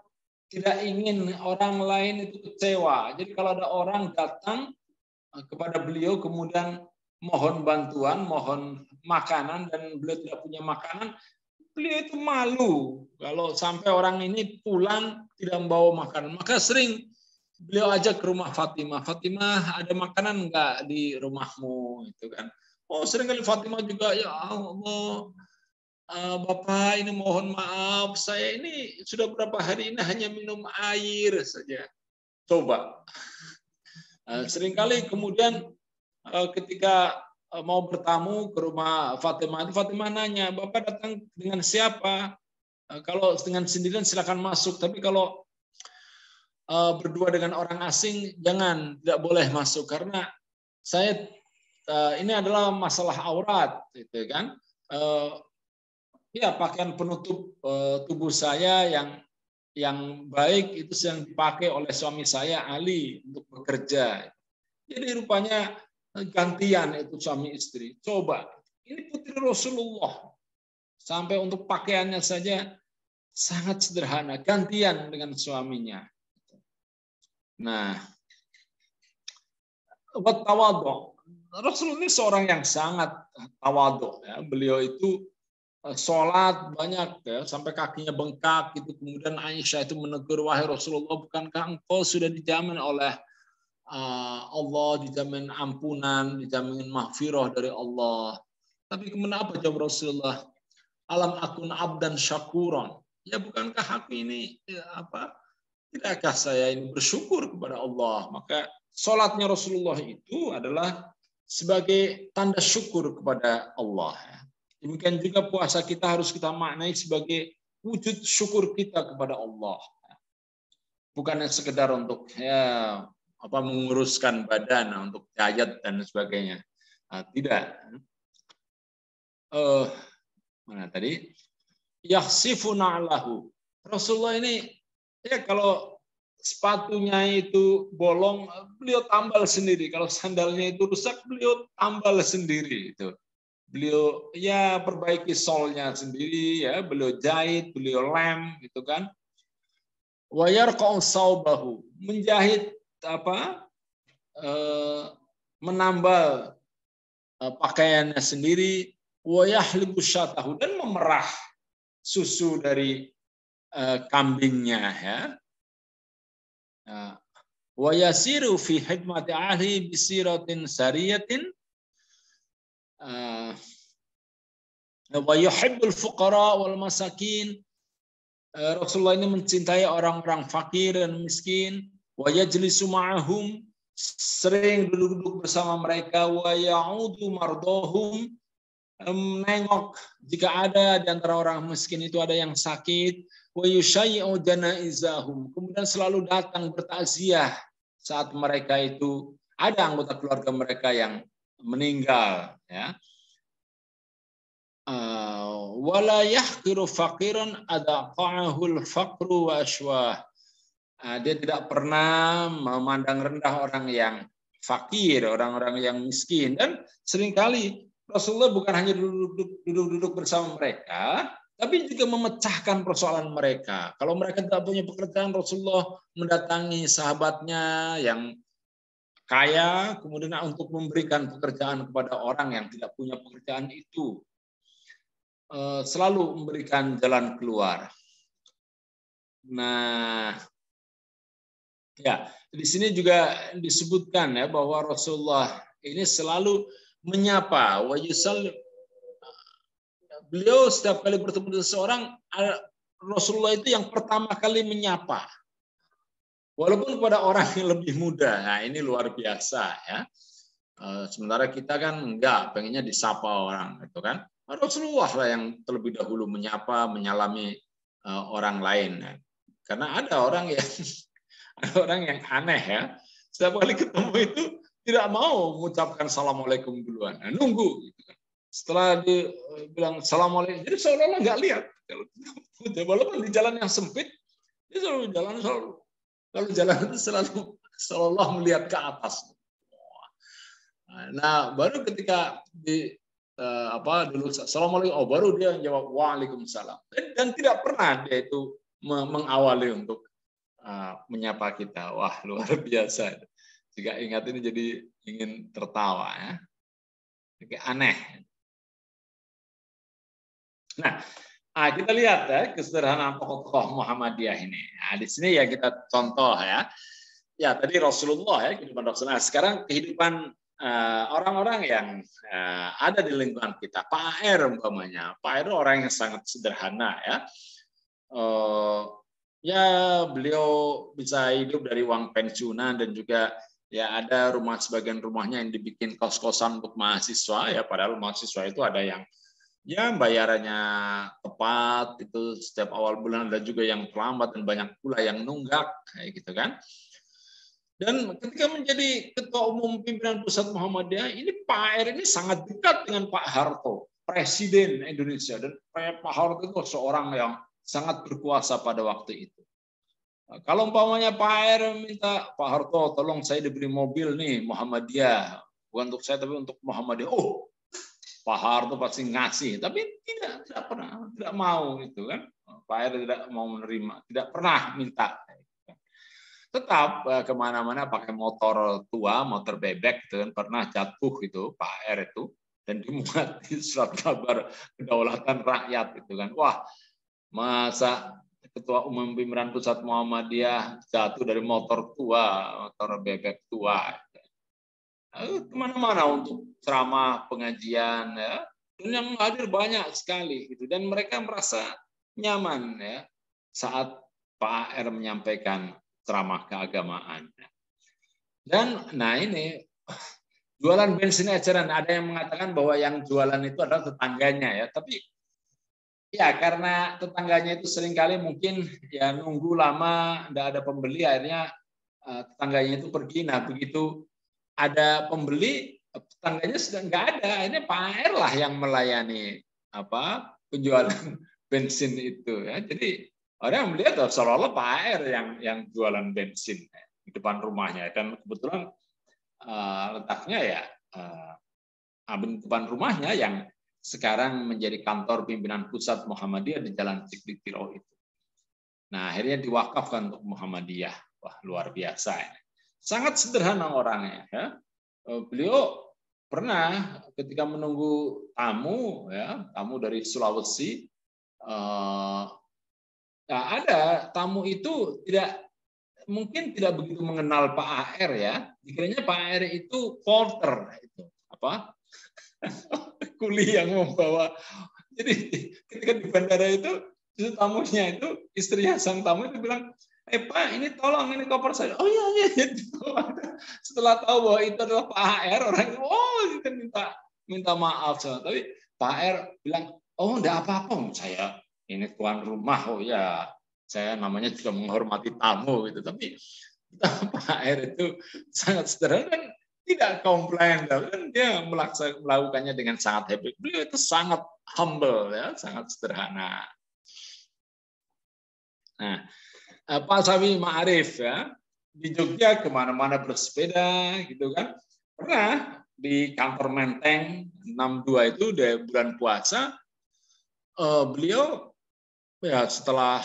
tidak ingin orang lain itu kecewa. Jadi kalau ada orang datang kepada beliau kemudian mohon bantuan, mohon makanan, dan beliau tidak punya makanan, beliau itu malu kalau sampai orang ini pulang tidak membawa makanan. Maka sering beliau ajak ke rumah Fatimah. Fatimah, ada makanan enggak di rumahmu? Itu kan. Oh, sering kali Fatimah juga, ya Allah, Bapak ini mohon maaf, saya ini sudah berapa hari ini hanya minum air saja. Coba. Seringkali kemudian ketika mau bertamu ke rumah Fatimah, Fatimah nanya, Bapak datang dengan siapa? Kalau dengan sendirian silakan masuk, tapi kalau berdua dengan orang asing jangan, tidak boleh masuk karena saya ini adalah masalah aurat, gitu kan? Ya, pakaian penutup tubuh saya yang baik itu yang dipakai oleh suami saya Ali untuk bekerja. Jadi rupanya gantian itu suami istri. Coba, ini putri Rasulullah. Sampai untuk pakaiannya saja sangat sederhana, gantian dengan suaminya. Nah, buat tawadhu. Rasul ini seorang yang sangat tawadhu ya. Beliau itu sholat banyak ya, sampai kakinya bengkak gitu. Kemudian Aisyah itu menegur, wahai Rasulullah, bukankah engkau sudah dijamin oleh Allah, dijamin ampunan, dijamin mahfirah dari Allah. Tapi kenapa jawab Rasulullah? Alam akun abdan syakuran. Ya bukankah aku ini tidakkah saya ini bersyukur kepada Allah? Maka sholatnya Rasulullah itu adalah sebagai tanda syukur kepada Allah. Demikian juga puasa kita harus kita maknai sebagai wujud syukur kita kepada Allah. Bukan sekedar untuk menguruskan badan untuk diet dan sebagainya. Tidak. Mana tadi? Yakhsifuna lahu. Rasulullah ini ya kalau sepatunya itu bolong, beliau tambal sendiri. Kalau sandalnya itu rusak, beliau tambal sendiri itu. Beliau ya perbaiki solnya sendiri ya, beliau jahit, beliau lem gitu kan. Wa yarqa'u saubahu, menjahit menambal pakaiannya sendiri, wa yahlibu syatahu, dan memerah susu dari kambingnya ya. Wa yasiru fi hidmati ahli bisiratin sariyatin wa yuhibbul fuqara wal masakin. Rasulullah ini mencintai orang-orang fakir dan miskin. Wa yajlisu ma'ahum, sering duduk-duduk bersama mereka. Wa ya'udu mardahum, menengok jika ada di antara orang miskin itu ada yang sakit. Wa yushayyi'u janaizahum, kemudian selalu datang bertakziah saat mereka itu ada anggota keluarga mereka yang meninggal ya. Wala yahqiru faqiran adaqa'ahul faqru wa ashwah. Dia tidak pernah memandang rendah orang yang fakir, orang-orang yang miskin. Dan seringkali Rasulullah bukan hanya duduk-duduk bersama mereka, tapi juga memecahkan persoalan mereka. Kalau mereka tidak punya pekerjaan, Rasulullah mendatangi sahabatnya yang kaya, kemudian untuk memberikan pekerjaan kepada orang yang tidak punya pekerjaan itu. Selalu memberikan jalan keluar. Nah, ya, di sini juga disebutkan ya bahwa Rasulullah ini selalu menyapa. Beliau setiap kali bertemu dengan seseorang, Rasulullah itu yang pertama kali menyapa. Walaupun kepada orang yang lebih muda. Nah, ini luar biasa ya. Sementara kita kan enggak, pengennya disapa orang itu kan. Rasulullah lah yang terlebih dahulu menyapa, menyalami orang lain. Karena ada orang yang aneh ya. Setiap kali ketemu itu tidak mau mengucapkan assalamualaikum duluan. Nah, nunggu gitu kan. Setelah dia bilang assalamualaikum, jadi seolah-olah nggak lihat. Walaupun di jalan yang sempit, dia selalu jalan kalau jalan itu selalu seolah melihat ke atas. Nah, baru ketika dulu assalamualaikum, baru dia jawab waalaikumsalam. Dan tidak pernah dia itu mengawali untuk menyapa kita. Wah, luar biasa. Jika ingat ini jadi ingin tertawa ya. Jadi aneh. Nah, kita lihat ya kesederhanaan tokoh-tokoh Muhammadiyah ini. Nah, di sini ya kita contoh ya. Ya, tadi Rasulullah ya, kehidupan Rasulullah. Sekarang kehidupan orang-orang yang ada di lingkungan kita. Pak AR umpamanya. Pak AR orang yang sangat sederhana ya. Ya, beliau bisa hidup dari uang pensiunan dan juga ya ada sebagian rumahnya yang dibikin kos-kosan untuk mahasiswa ya, padahal mahasiswa itu ada yang ya bayarannya tepat itu setiap awal bulan, ada juga yang terlambat dan banyak pula yang nunggak kayak gitu kan. Dan ketika menjadi ketua umum pimpinan pusat Muhammadiyah, ini Pak AR ini sangat dekat dengan Pak Harto, Presiden Indonesia, dan Pak Harto itu seorang yang sangat berkuasa pada waktu itu. Kalau umpamanya Pak AR minta, Pak Harto tolong saya diberi mobil nih Muhammadiyah, bukan untuk saya tapi untuk Muhammadiyah. Oh, Pak Harto pasti ngasih, tapi tidak pernah, tidak mau itu kan. Pak AR tidak mau menerima, tidak pernah minta. Tetap kemana-mana pakai motor tua, motor bebek, itu kan pernah jatuh itu Pak AR itu, dan dimuat di surat kabar kedaulatan rakyat itu kan. Wah, masa ketua umum pimpinan pusat Muhammadiyah jatuh dari motor tua, motor bebek tua. Kemana-mana untuk ceramah, pengajian, ya. Dan yang hadir banyak sekali gitu, dan mereka merasa nyaman ya saat Pak AR menyampaikan ceramah keagamaan. Dan nah ini jualan bensin eceran, ada yang mengatakan bahwa yang jualan itu adalah tetangganya ya, tapi ya karena tetangganya itu seringkali mungkin ya nunggu lama tidak ada pembeli, akhirnya tetangganya itu pergi. Nah begitu ada pembeli, tetangganya sudah nggak ada, ini Pak AR lah yang melayani penjualan bensin itu ya. Jadi orang melihat seolah-olah Pak AR yang jualan bensin di depan rumahnya, dan kebetulan letaknya ya di depan rumahnya yang sekarang menjadi kantor pimpinan pusat Muhammadiyah di Jalan Ciklik Tiro itu. Nah, akhirnya diwakafkan untuk Muhammadiyah. Wah, luar biasa ini. Sangat sederhana orangnya ya. Beliau pernah ketika menunggu tamu ya, tamu dari Sulawesi, Nah, ada tamu itu mungkin tidak begitu mengenal Pak AR ya. Dikiranya Pak AR itu porter itu apa? Kuli yang membawa. Jadi ketika di bandara itu tamunya itu istrinya sang tamu itu bilang, Pak, ini tolong, ini koper saya. Oh iya, iya. Setelah tahu bahwa itu adalah Pak HR, orang itu, oh itu minta maaf. Tapi Pak HR bilang, oh enggak apa-apa, saya ini tuan rumah, oh ya, saya namanya juga menghormati tamu gitu. Tapi Pak HR itu sangat sederhana dan tidak komplain, dan dia melakukannya dengan sangat happy. Beliau itu sangat humble ya, sangat sederhana. Nah, Pak Safi Ma'arif ya, di Jogja kemana-mana bersepeda gitu kan. Pernah di kantor Menteng 62 itu udah bulan puasa, beliau ya setelah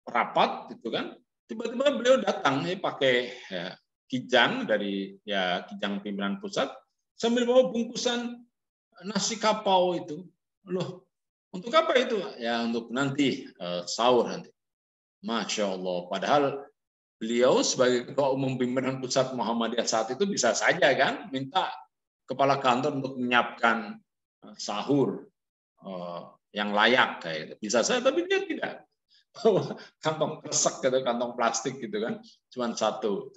rapat gitu kan, tiba-tiba beliau datang pakai ya, kijang dari ya kijang pimpinan pusat sambil bawa bungkusan nasi kapau itu. Loh, untuk apa itu? Ya untuk nanti sahur nanti. Masya Allah. Padahal beliau sebagai ketua umum pimpinan pusat Muhammadiyah saat itu bisa saja kan minta kepala kantor untuk menyiapkan sahur yang layak kayak itu. Bisa saja, tapi dia tidak. Kantong kresek gitu, kantong plastik gitu kan, cuma satu.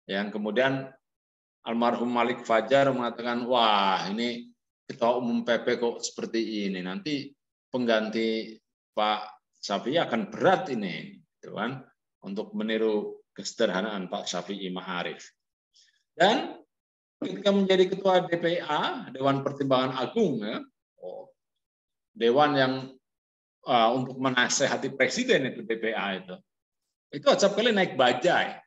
Yang kemudian almarhum Malik Fajar mengatakan, wah ini ketua umum PP kok seperti ini, nanti pengganti Pak Syafi'i akan berat ini, gitu kan, untuk meniru kesederhanaan Pak Syafi'i Ma'arif. Dan ketika menjadi ketua DPA, Dewan Pertimbangan Agung, ya, dewan yang untuk menasehati presiden itu DPA itu acap kali naik bajai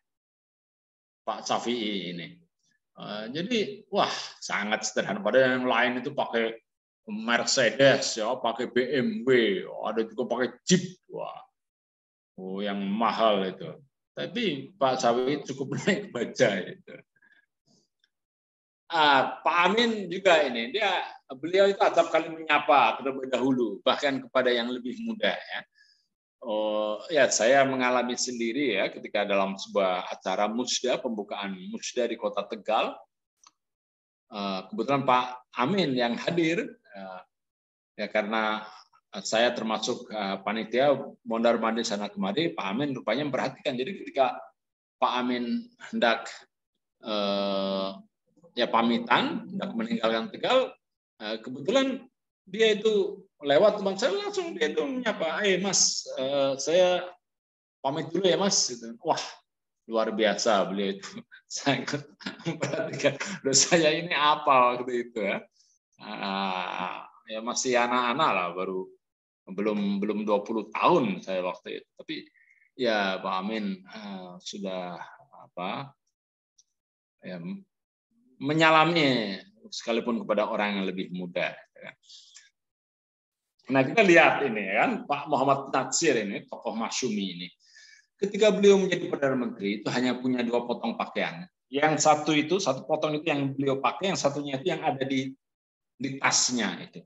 Pak Syafi'i ini. Jadi wah sangat sederhana. Padahal yang lain itu pakai Mercedes, ya, pakai BMW, ada juga pakai Jeep, wah, yang mahal itu. Tapi Pak Syafi'i cukup naik bajai itu. Pak Amin juga ini, beliau itu acap kali menyapa terlebih dahulu, bahkan kepada yang lebih muda ya. Ya saya mengalami sendiri ya ketika dalam sebuah acara musda, pembukaan musda di Kota Tegal. Kebetulan Pak Amin yang hadir ya karena saya termasuk panitia mondar mandir sana kemari, Pak Amin rupanya memperhatikan. Jadi ketika Pak Amin hendak ya pamitan, hendak meninggalkan Tegal, kebetulan dia itu lewat teman saya, langsung dia itu menyapa, Mas, saya pamit dulu ya Mas. Wah, luar biasa beliau itu. Saya memperhatikan, saya ini apa waktu itu ya. Ya masih anak-anak lah, belum 20 tahun saya waktu itu. Tapi ya Pak Amin sudah ya, menyalami sekalipun kepada orang yang lebih muda. Nah kita lihat ini kan Pak Muhammad Natsir ini tokoh masyumi ini. Ketika beliau menjadi Perdana Menteri itu hanya punya 2 potong pakaian. Yang satu potong itu yang beliau pakai, yang satunya itu yang ada di tasnya itu.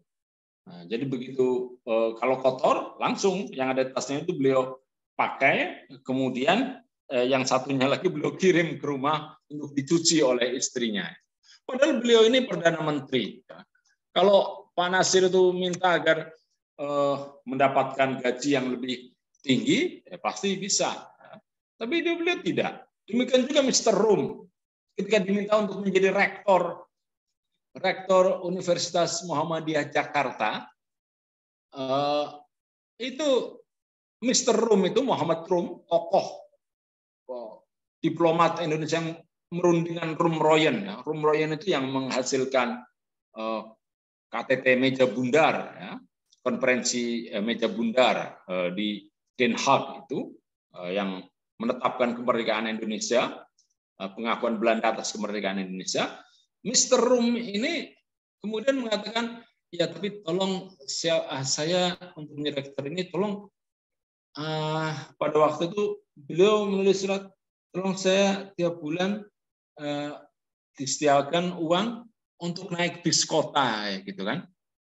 Nah, jadi begitu kalau kotor langsung yang ada di tasnya itu beliau pakai, kemudian yang satunya lagi beliau kirim ke rumah untuk dicuci oleh istrinya. Padahal beliau ini Perdana Menteri. Kalau Pak Nasir itu minta agar mendapatkan gaji yang lebih tinggi, ya pasti bisa. Tapi beliau tidak. Demikian juga Mr. Rum, ketika diminta untuk menjadi rektor Universitas Muhammadiyah Jakarta, itu Mr. Rum itu Muhammad Rum, tokoh diplomat Indonesia yang merundingan Rum Royen. Ya. Rum Royen itu yang menghasilkan KTT Meja Bundar, ya. Konferensi Meja Bundar di Den Haag itu yang menetapkan kemerdekaan Indonesia, pengakuan Belanda atas kemerdekaan Indonesia. Mr. Rum ini kemudian mengatakan, ya tapi tolong saya untuk menjadi rektor ini, tolong pada waktu itu beliau menulis surat, tolong saya tiap bulan disediakan uang untuk naik bis kota gitu kan,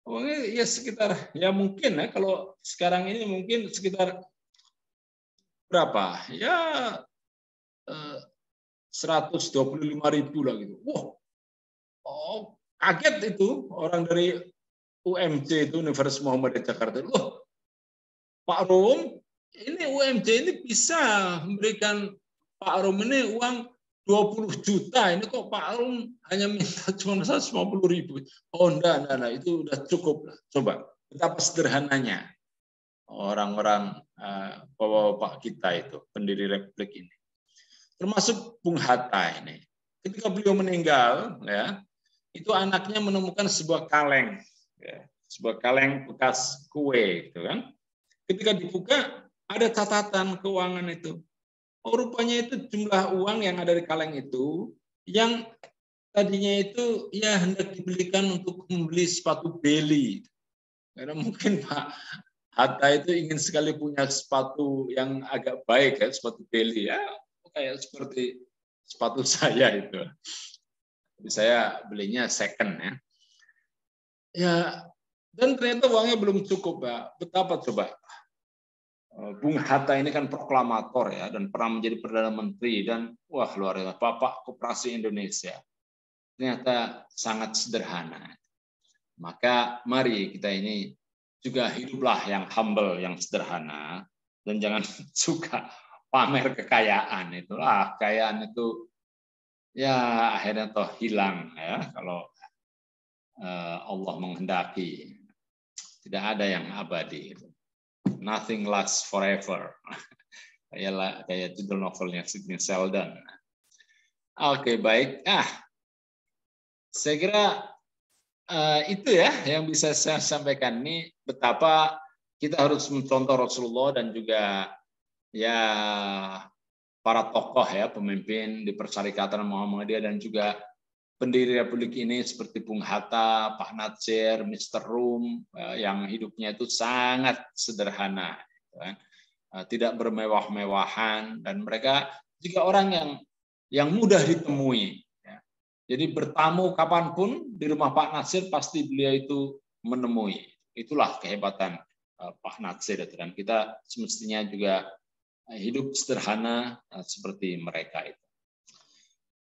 Uangnya ya sekitar, ya mungkin ya kalau sekarang ini mungkin sekitar berapa? Ya 125.000 lah gitu. Wah, oh, kaget itu orang dari UMJ itu Universitas Muhammadiyah Jakarta. Loh, Pak Rom, ini UMJ ini bisa memberikan Pak Rom ini uang 20 juta. Ini kok Pak Rom hanya minta cuma 150.000. Oh, enggak, itu udah cukup lah. Coba, betapa sederhananya orang-orang bapak-bapak kita itu, pendiri Republik ini. Termasuk Bung Hatta ini. Ketika beliau meninggal, ya, itu anaknya menemukan sebuah kaleng, ya, sebuah kaleng bekas kue, gitu kan. Ketika dibuka, ada catatan keuangan itu. Oh, rupanya itu jumlah uang yang ada di kaleng itu, yang tadinya itu ya hendak dibelikan untuk membeli sepatu Beli. Karena mungkin Pak Hatta itu ingin sekali punya sepatu yang agak baik, ya, sepatu Beli. Ya, kayak seperti sepatu saya itu. Jadi saya belinya second, ya. Ya, dan ternyata uangnya belum cukup, Pak. Betapa coba? Bung Hatta ini kan proklamator, ya, dan pernah menjadi Perdana Menteri, dan wah, luar biasa, Bapak Koperasi Indonesia. Ternyata sangat sederhana. Maka mari kita ini juga hiduplah yang humble, yang sederhana, dan jangan suka pamer kekayaan. Itulah kekayaan itu ya akhirnya toh hilang, ya, kalau Allah menghendaki. Tidak ada yang abadi. Nothing lasts forever. Kayak judul novelnya Sidney Sheldon. Oke, baik. Saya kira itu ya yang bisa saya sampaikan. Ini betapa kita harus mencontoh Rasulullah dan juga ya para tokoh, ya, pemimpin di Persyarikatan Muhammadiyah dan juga pendiri Republik ini seperti Bung Hatta, Pak Natsir, Mr. Rum, yang hidupnya itu sangat sederhana, tidak bermewah-mewahan, dan mereka juga orang yang mudah ditemui. Jadi bertamu kapanpun di rumah Pak Natsir pasti beliau itu menemui. Itulah kehebatan Pak Natsir, dan kita semestinya juga hidup sederhana seperti mereka itu.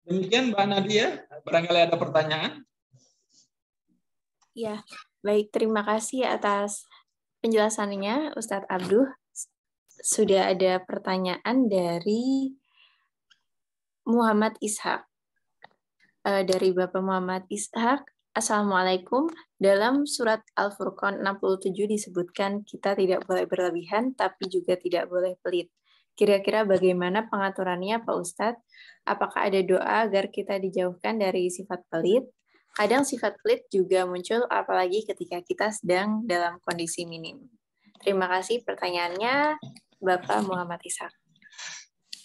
Demikian Mbak Nadia, barangkali ada pertanyaan? Ya, baik. Terima kasih atas penjelasannya, Ustadz Abduh. Sudah ada pertanyaan dari Muhammad Ishak. Dari Bapak Muhammad Ishak, Assalamualaikum. Dalam surat Al-Furqan 67 disebutkan kita tidak boleh berlebihan, tapi juga tidak boleh pelit. Kira-kira bagaimana pengaturannya, Pak Ustadz? Apakah ada doa agar kita dijauhkan dari sifat pelit? Kadang sifat pelit juga muncul, apalagi ketika kita sedang dalam kondisi minim. Terima kasih pertanyaannya, Bapak Muhammad Ishak.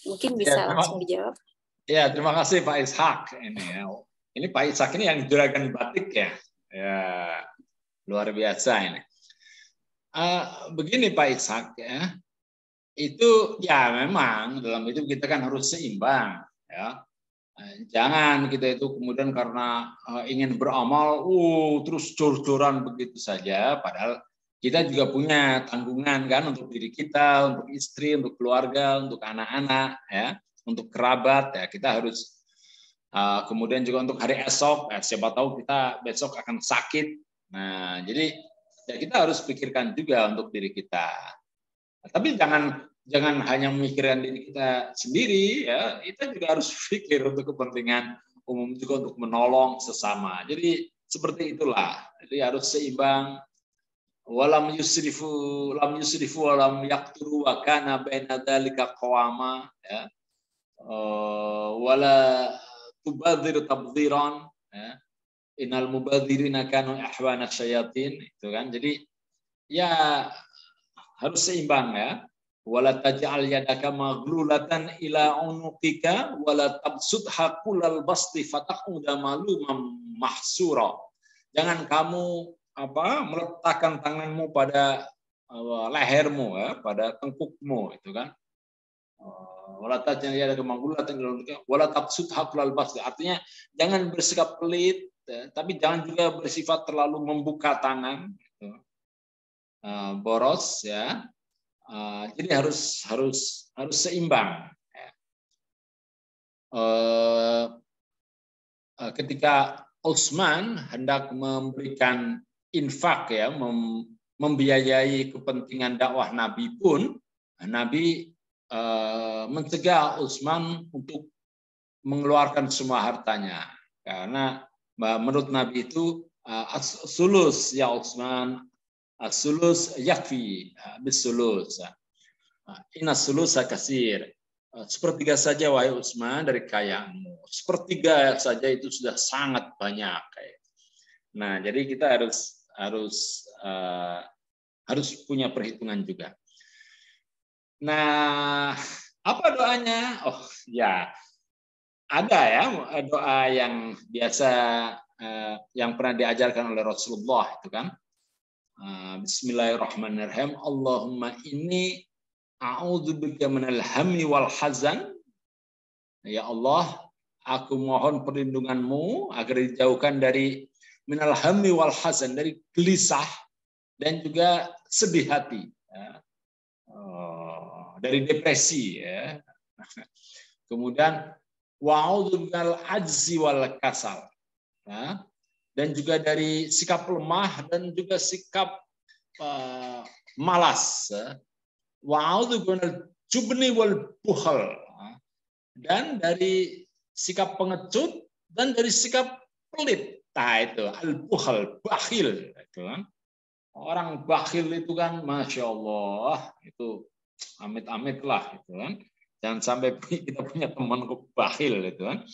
Mungkin bisa langsung dijawab. Ya, terima kasih Pak Ishak. Ini Pak Ishak ini yang juragan batik, ya. Ya, luar biasa ini. Begini Pak Ishak, ya. Itu ya memang dalam hidup kita kan harus seimbang, ya. Jangan kita itu kemudian karena ingin beramal, terus jor-joran begitu saja, padahal kita juga punya tanggungan kan untuk diri kita, untuk istri, untuk keluarga, untuk anak-anak, ya, untuk kerabat, ya. Kita harus kemudian juga untuk hari esok, siapa tahu kita besok akan sakit. Nah, jadi ya kita harus pikirkan juga untuk diri kita. Tapi jangan hanya memikirkan diri kita sendiri, ya, kita juga harus pikir untuk kepentingan umum juga, untuk menolong sesama. Jadi seperti itulah. Jadi harus seimbang. Walam yusrifu walam yaqturu wa kana baina dzalika qawama, ya. Wala tubadzir tabdziran, ya. Innal mubadzirina kanu ahwana syayatin, itu kan. Jadi ya harus seimbang, ya. Wala taj'al yadaka maghlulatan ila unuqika wala tabsutha kullal basti fataq'uda maluman mahsura. Jangan kamu meletakkan tanganmu pada lehermu, ya, pada tengkukmu, itu kan. Wala taj'al yadaka maghlulatan ila unuqika wala tabsutha kullal basti. Artinya jangan bersikap pelit, tapi jangan juga bersifat terlalu membuka tangan, gitu. Boros ya. Jadi harus seimbang. Ketika Utsman hendak memberikan infak ya, membiayai kepentingan dakwah Nabi pun, Nabi mencegah Utsman untuk mengeluarkan semua hartanya, karena menurut Nabi itu as-sulus ya Utsman, as-sulus yakfi bis-sulus. Inna sulusa kasir. Sepertiga saja wahai Utsman dari kekayaanmu. Sepertiga saja itu sudah sangat banyak. Nah, jadi kita harus punya perhitungan juga. Nah, apa doanya? Oh ya, ada ya doa yang biasa yang pernah diajarkan oleh Rasulullah itu kan. Bismillahirrahmanirrahim. Allahumma inni a'udzubika minal hammi wal hazan. Ya Allah, aku mohon perlindunganmu agar dijauhkan dari minal hammi wal hazan, dari gelisah dan juga sedih hati. Dari depresi ya. Kemudian wa'udzubikal ajzi wal kasal. Dan juga dari sikap lemah dan juga sikap malas. Wa'udzubikal jubni wal bukhal. Dan dari sikap pengecut dan dari sikap pelit. Nah itu al-bukhal, bakhil. Itu kan. Orang bakhil itu kan Masya Allah, itu amit-amit lah. Gitu kan. Jangan sampai kita punya teman bakhil. Gitu kan.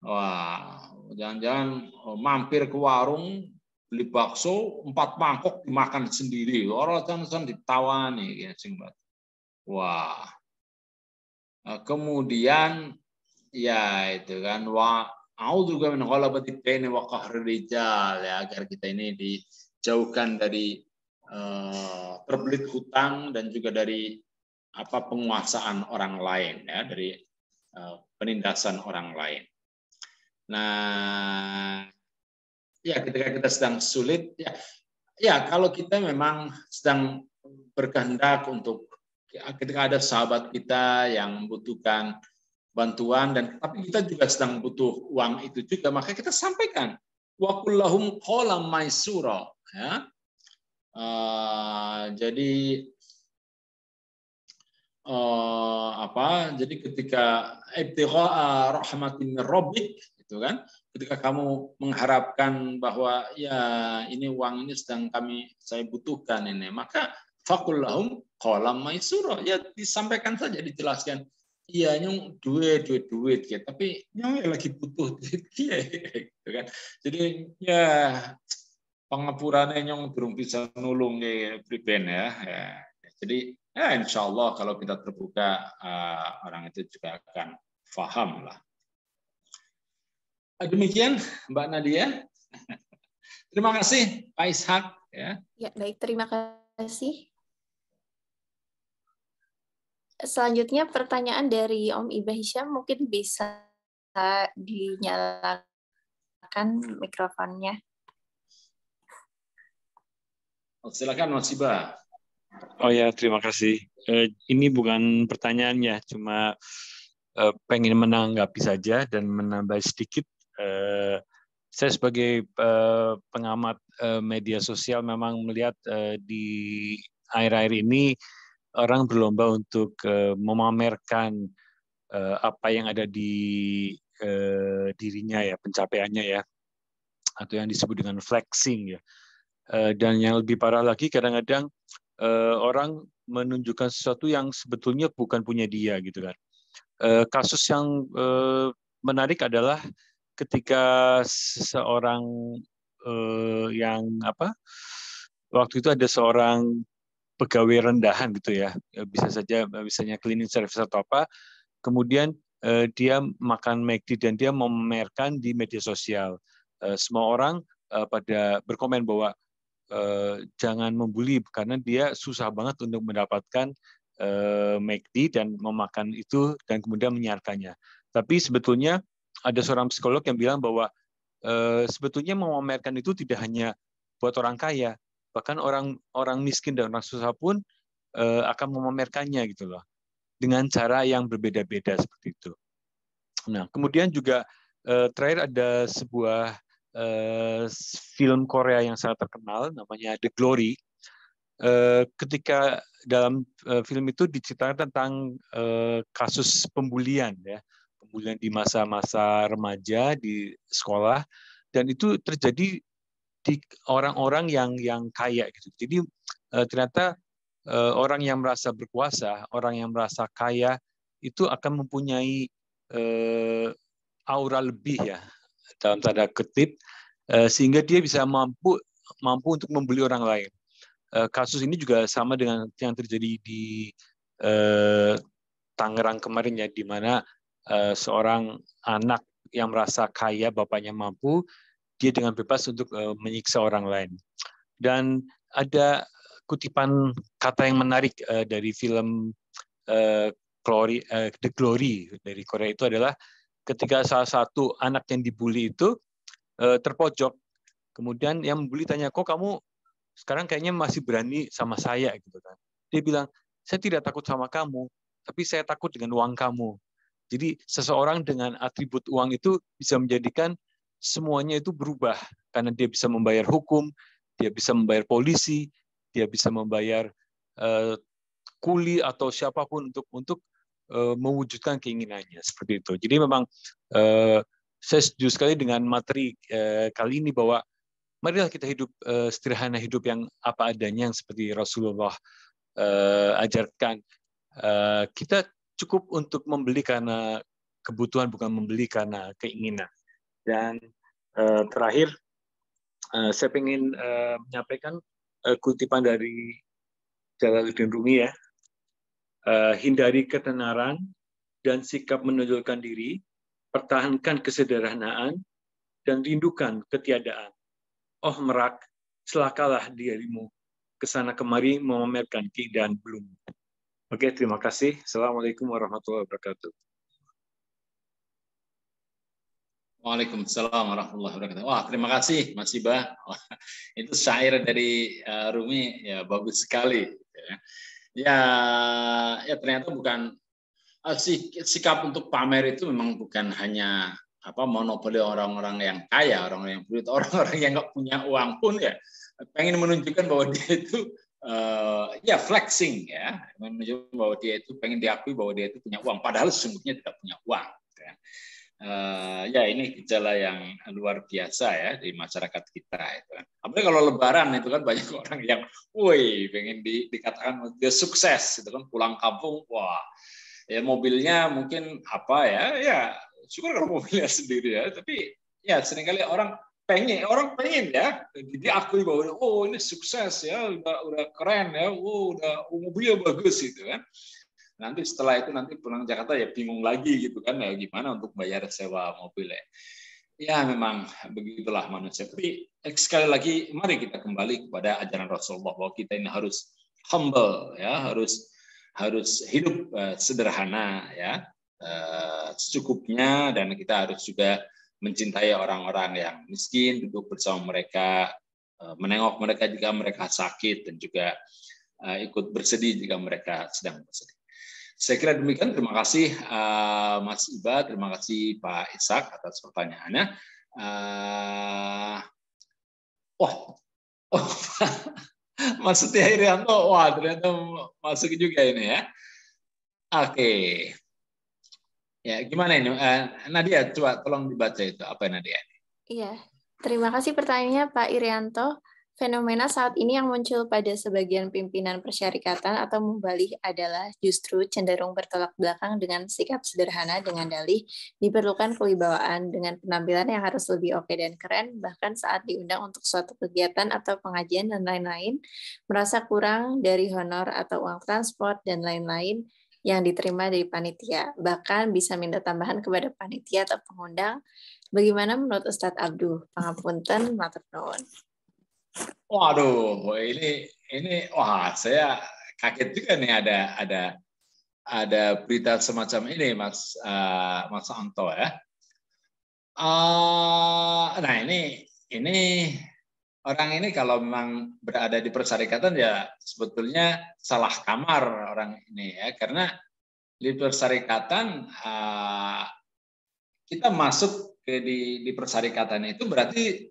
Wah, jangan-jangan mampir ke warung, beli bakso, 4 mangkok dimakan sendiri. Orang kan ditawani. Wah. Kemudian ya itu kan a'udzuka min ghalabati daini wa qahrir rijal, ya, agar kita ini dijauhkan dari terbelit hutang dan juga dari penguasaan orang lain ya, dari penindasan orang lain. Nah, ya ketika kita sedang sulit ya kalau kita memang sedang berkehendak untuk ketika ada sahabat kita yang membutuhkan bantuan dan tapi kita juga sedang butuh uang itu juga, maka kita sampaikan wa kullahum qawlan maysura ya. Jadi jadi ketika ibtigha rahmatin min rabbik itu kan, ketika kamu mengharapkan bahwa ya ini uang ini sedang saya butuhkan ini, maka faqul lahum qawlan maysura, ya disampaikan saja, dijelaskan. Iya nyong duit gitu, tapi nyong lagi butuh duit gitu kan. Jadi ya pengapurane nyong durung bisa nulung priben ya. Jadi ya insya Allah kalau kita terbuka orang itu juga akan paham lah. Demikian Mbak Nadia. Terima kasih Pak Ishak ya. Ya, baik, terima kasih. Selanjutnya pertanyaan dari Om Iba Hisham, mungkin bisa dinyalakan mikrofonnya. Silakan Mas Iba. Oh ya, terima kasih. Ini bukan pertanyaan ya, cuma pengen menanggapi saja dan menambah sedikit. Saya sebagai pengamat media sosial memang melihat di akhir-akhir ini orang berlomba untuk memamerkan apa yang ada di dirinya ya, pencapaiannya ya, atau yang disebut dengan flexing ya. Dan yang lebih parah lagi kadang-kadang orang menunjukkan sesuatu yang sebetulnya bukan punya dia gitu kan. Kasus yang menarik adalah ketika seseorang waktu itu ada seorang pegawai rendahan gitu ya, bisa saja misalnya cleaning service atau apa, kemudian dia makan McD dan dia memamerkan di media sosial. Semua orang pada berkomen bahwa jangan membuli karena dia susah banget untuk mendapatkan McD dan memakan itu dan kemudian menyiarkannya. Tapi sebetulnya ada seorang psikolog yang bilang bahwa sebetulnya memamerkan itu tidak hanya buat orang kaya, bahkan orang miskin dan orang susah pun akan memamerkannya gitu loh, dengan cara yang berbeda-beda seperti itu. Nah, kemudian juga terakhir ada sebuah film Korea yang sangat terkenal, namanya The Glory. Ketika dalam film itu diceritakan tentang kasus pembulian, ya, pembulian di masa-masa remaja di sekolah, dan itu terjadi di orang-orang yang kaya gitu. Jadi ternyata orang yang merasa berkuasa, orang yang merasa kaya itu akan mempunyai aura lebih, ya, dalam tanda kutip, sehingga dia bisa mampu untuk membuli orang lain. Kasus ini juga sama dengan yang terjadi di Tangerang kemarin, ya, di mana seorang anak yang merasa kaya, bapaknya mampu, dia dengan bebas untuk menyiksa orang lain. Dan ada kutipan kata yang menarik dari film The Glory dari Korea itu adalah ketika salah satu anak yang dibully itu terpojok, kemudian yang membuli tanya, kok kamu sekarang kayaknya masih berani sama saya gitu kan? Dia bilang, saya tidak takut sama kamu, tapi saya takut dengan uang kamu. Jadi seseorang dengan atribut uang itu bisa menjadikan semuanya itu berubah, karena dia bisa membayar hukum, dia bisa membayar polisi, dia bisa membayar kuli atau siapapun untuk mewujudkan keinginannya seperti itu. Jadi memang saya setuju sekali dengan materi kali ini bahwa marilah kita hidup sederhana, hidup yang apa adanya, yang seperti Rasulullah ajarkan. Kita cukup untuk membeli karena kebutuhan, bukan membeli karena keinginan. Dan terakhir, saya ingin menyampaikan kutipan dari Jalaluddin Rumi, ya. Hindari ketenaran dan sikap menonjolkan diri, pertahankan kesederhanaan dan rindukan ketiadaan. Oh merak, celakalah dirimu, kesana kemari memamerkan keindahan belum. Oke, terima kasih. Assalamualaikum warahmatullahi wabarakatuh. Waalaikumsalam warahmatullahi wabarakatuh. Wah, terima kasih Mas Iba. Itu syair dari Rumi, ya, bagus sekali. Ya ternyata bukan sikap untuk pamer itu memang bukan hanya monopoli orang-orang yang kaya, orang-orang yang punya, orang-orang yang nggak punya uang pun ya pengen menunjukkan bahwa dia itu ya flexing, ya, menunjukkan bahwa dia itu pengen diakui bahwa dia itu punya uang, padahal sesungguhnya tidak punya uang. Ya. Ya ini gejala yang luar biasa, ya, di masyarakat kita itu kan. Apalagi kalau Lebaran itu kan banyak orang yang, woi, pengen dikatakan dia sukses, itu kan, pulang kampung, wah, ya mobilnya mungkin ya syukur kalau mobilnya sendiri, ya, tapi ya seringkali orang pengen ya diakui bahwa oh ini sukses, ya, udah keren, ya, udah mobilnya bagus itu kan. Nanti setelah itu nanti pulang Jakarta ya bingung lagi gitu kan, ya gimana untuk bayar sewa mobilnya. Ya memang begitulah manusia. Tapi sekali lagi mari kita kembali kepada ajaran Rasulullah bahwa kita ini harus humble, ya, harus hidup sederhana, ya, secukupnya, dan kita harus juga mencintai orang-orang yang miskin, duduk bersama mereka, menengok mereka jika mereka sakit, dan juga ikut bersedih jika mereka sedang bersedih. Saya kira demikian. Terima kasih Mas Iba, terima kasih Pak Ishak atas pertanyaannya. Mas Setia Irianto, wah ternyata masuk juga ini, ya. Oke. Ya, gimana ini? Nadia, coba tolong dibaca itu. Apa Nadia? Iya, terima kasih pertanyaannya Pak Irianto. Fenomena saat ini yang muncul pada sebagian pimpinan persyarikatan atau mubalik adalah justru cenderung bertolak belakang dengan sikap sederhana dengan dalih diperlukan kewibawaan dengan penampilan yang harus lebih oke dan keren, bahkan saat diundang untuk suatu kegiatan atau pengajian dan lain-lain, merasa kurang dari honor atau uang transport dan lain-lain yang diterima dari panitia, bahkan bisa minta tambahan kepada panitia atau pengundang. Bagaimana menurut Ustadz Abduh? Pangapunten, matur nuwun. Waduh, ini wah, saya kaget juga nih ada berita semacam ini, Mas Anto, ya. Nah ini orang ini kalau memang berada di persyarikatan ya sebetulnya salah kamar orang ini ya, karena di persyarikatan kita masuk di persyarikatan itu berarti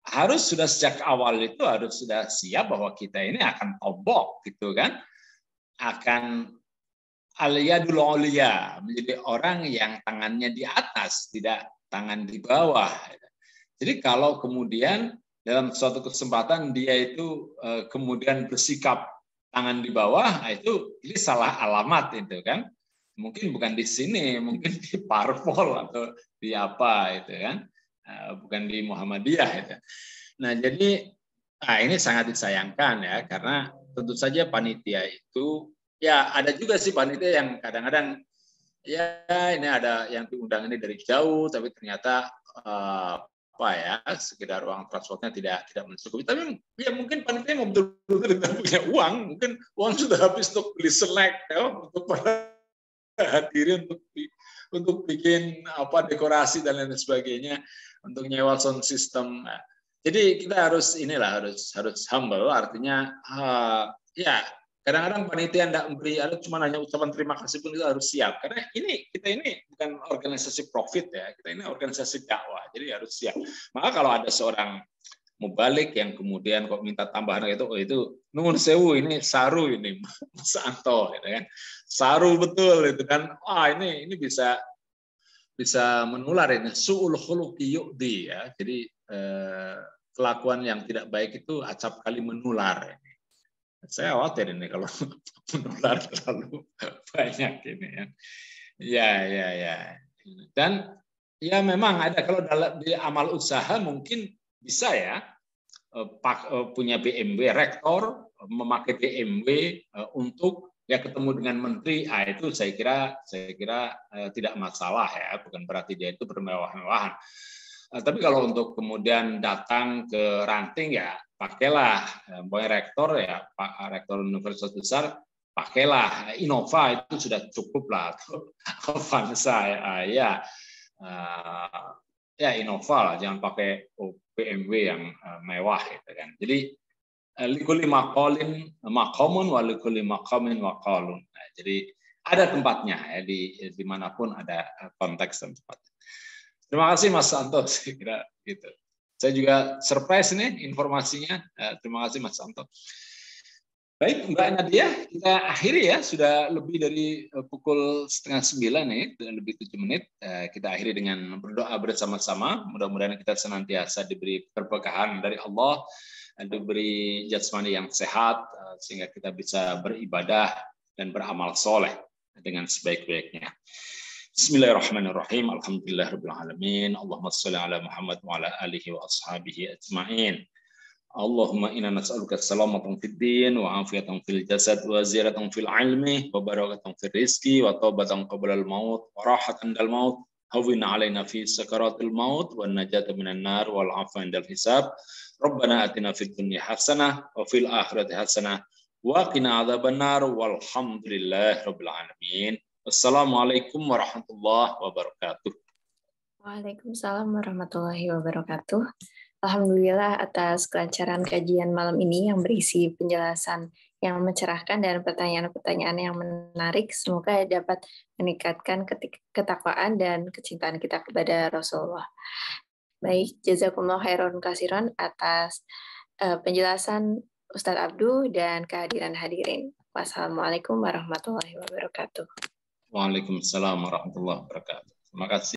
harus sudah sejak awal itu harus sudah siap bahwa kita ini akan tobok gitu kan, akan al-yadul ulia, menjadi orang yang tangannya di atas, tidak tangan di bawah. Jadi kalau kemudian dalam suatu kesempatan dia itu kemudian bersikap tangan di bawah, itu ini salah alamat itu kan. Mungkin bukan di sini, mungkin di parpol atau di apa itu kan, bukan di Muhammadiyah itu. Nah jadi ini sangat disayangkan ya, karena tentu saja panitia itu ya ada juga sih panitia yang kadang-kadang ya ini ada yang diundang ini dari jauh, tapi ternyata sekedar uang transportnya tidak mencukupi. Tapi ya mungkin panitia mau betul-betul tidak punya uang, mungkin uang sudah habis untuk beli selek ya, untuk para hadirin untuk bikin dekorasi dan lain sebagainya, untuk nyewa sound system. Nah, jadi kita harus humble, artinya ya kadang-kadang panitia tidak memberi, ada cuma hanya ucapan terima kasih pun kita harus siap, karena kita ini bukan organisasi profit ya, kita ini organisasi dakwah, jadi harus siap. Maka kalau ada seorang mubalik yang kemudian kok minta tambahan itu nuwun sewu, ini saru ini Mas Anto gitu kan, saru betul itu kan, ini bisa menular ini su'ul khuluqi yu'di ya, jadi kelakuan yang tidak baik itu acap kali menular. Saya khawatir ini kalau menular terlalu banyak ini ya. Dan ya memang ada, kalau di amal usaha mungkin bisa ya punya BMW, rektor memakai BMW untuk ya ketemu dengan menteri, itu saya kira tidak masalah ya, bukan berarti dia itu bermewah-mewahan. Tapi kalau untuk kemudian datang ke ranting ya pakailah, rektor ya Pak Rektor Universitas besar, pakailah Innova, itu sudah cukup lah, Avanza ya Innova lah, jangan pakai BMW yang mewah gitu kan. Jadi likulli maqalin maqamun wa likulli maqamin maqalun. Nah, jadi ada tempatnya ya, di manapun ada konteks dan tempat. Terima kasih Mas Santo, saya kira gitu. Saya juga surprise nih informasinya. Terima kasih Mas Santo. Baik Mbak Nadia, kita akhiri ya, sudah lebih dari pukul 8:30 nih, lebih 7 menit. Kita akhiri dengan berdoa bersama-sama. Mudah-mudahan kita senantiasa diberi keberkahan dari Allah, diberi jasmani yang sehat, sehingga kita bisa beribadah dan beramal soleh dengan sebaik-baiknya. Bismillahirrahmanirrahim. Alhamdulillahirabbil alamin. Allahumma shalli ala Muhammad wa ala alihi wa ashabihi ajmain. Allahumma inna nas'aluka salamatan fid din wa afiyatan fil jasad wa ziyaratan fil ilmi wa barakatan fil rizqi wa taubatan qabla al maut wa rahatan dal maut. Hawwin alaina fi sakaratil maut wa najata minan nar wal afwa indal hisab. Rabbana atina fid dunya hasanah wa fil akhirati hasanah wa qina adzabannar walhamdulillahirabbil alamin. Wassalamualaikum warahmatullahi wabarakatuh. Waalaikumsalam warahmatullahi wabarakatuh. Alhamdulillah atas kelancaran kajian malam ini yang berisi penjelasan yang mencerahkan dan pertanyaan-pertanyaan yang menarik. Semoga dapat meningkatkan ketakwaan dan kecintaan kita kepada Rasulullah. Baik, jazakumullah khairan katsiran atas penjelasan Ustadz Abdu dan kehadiran hadirin. Wassalamualaikum warahmatullahi wabarakatuh. Waalaikumsalam warahmatullahi wabarakatuh. Terima kasih.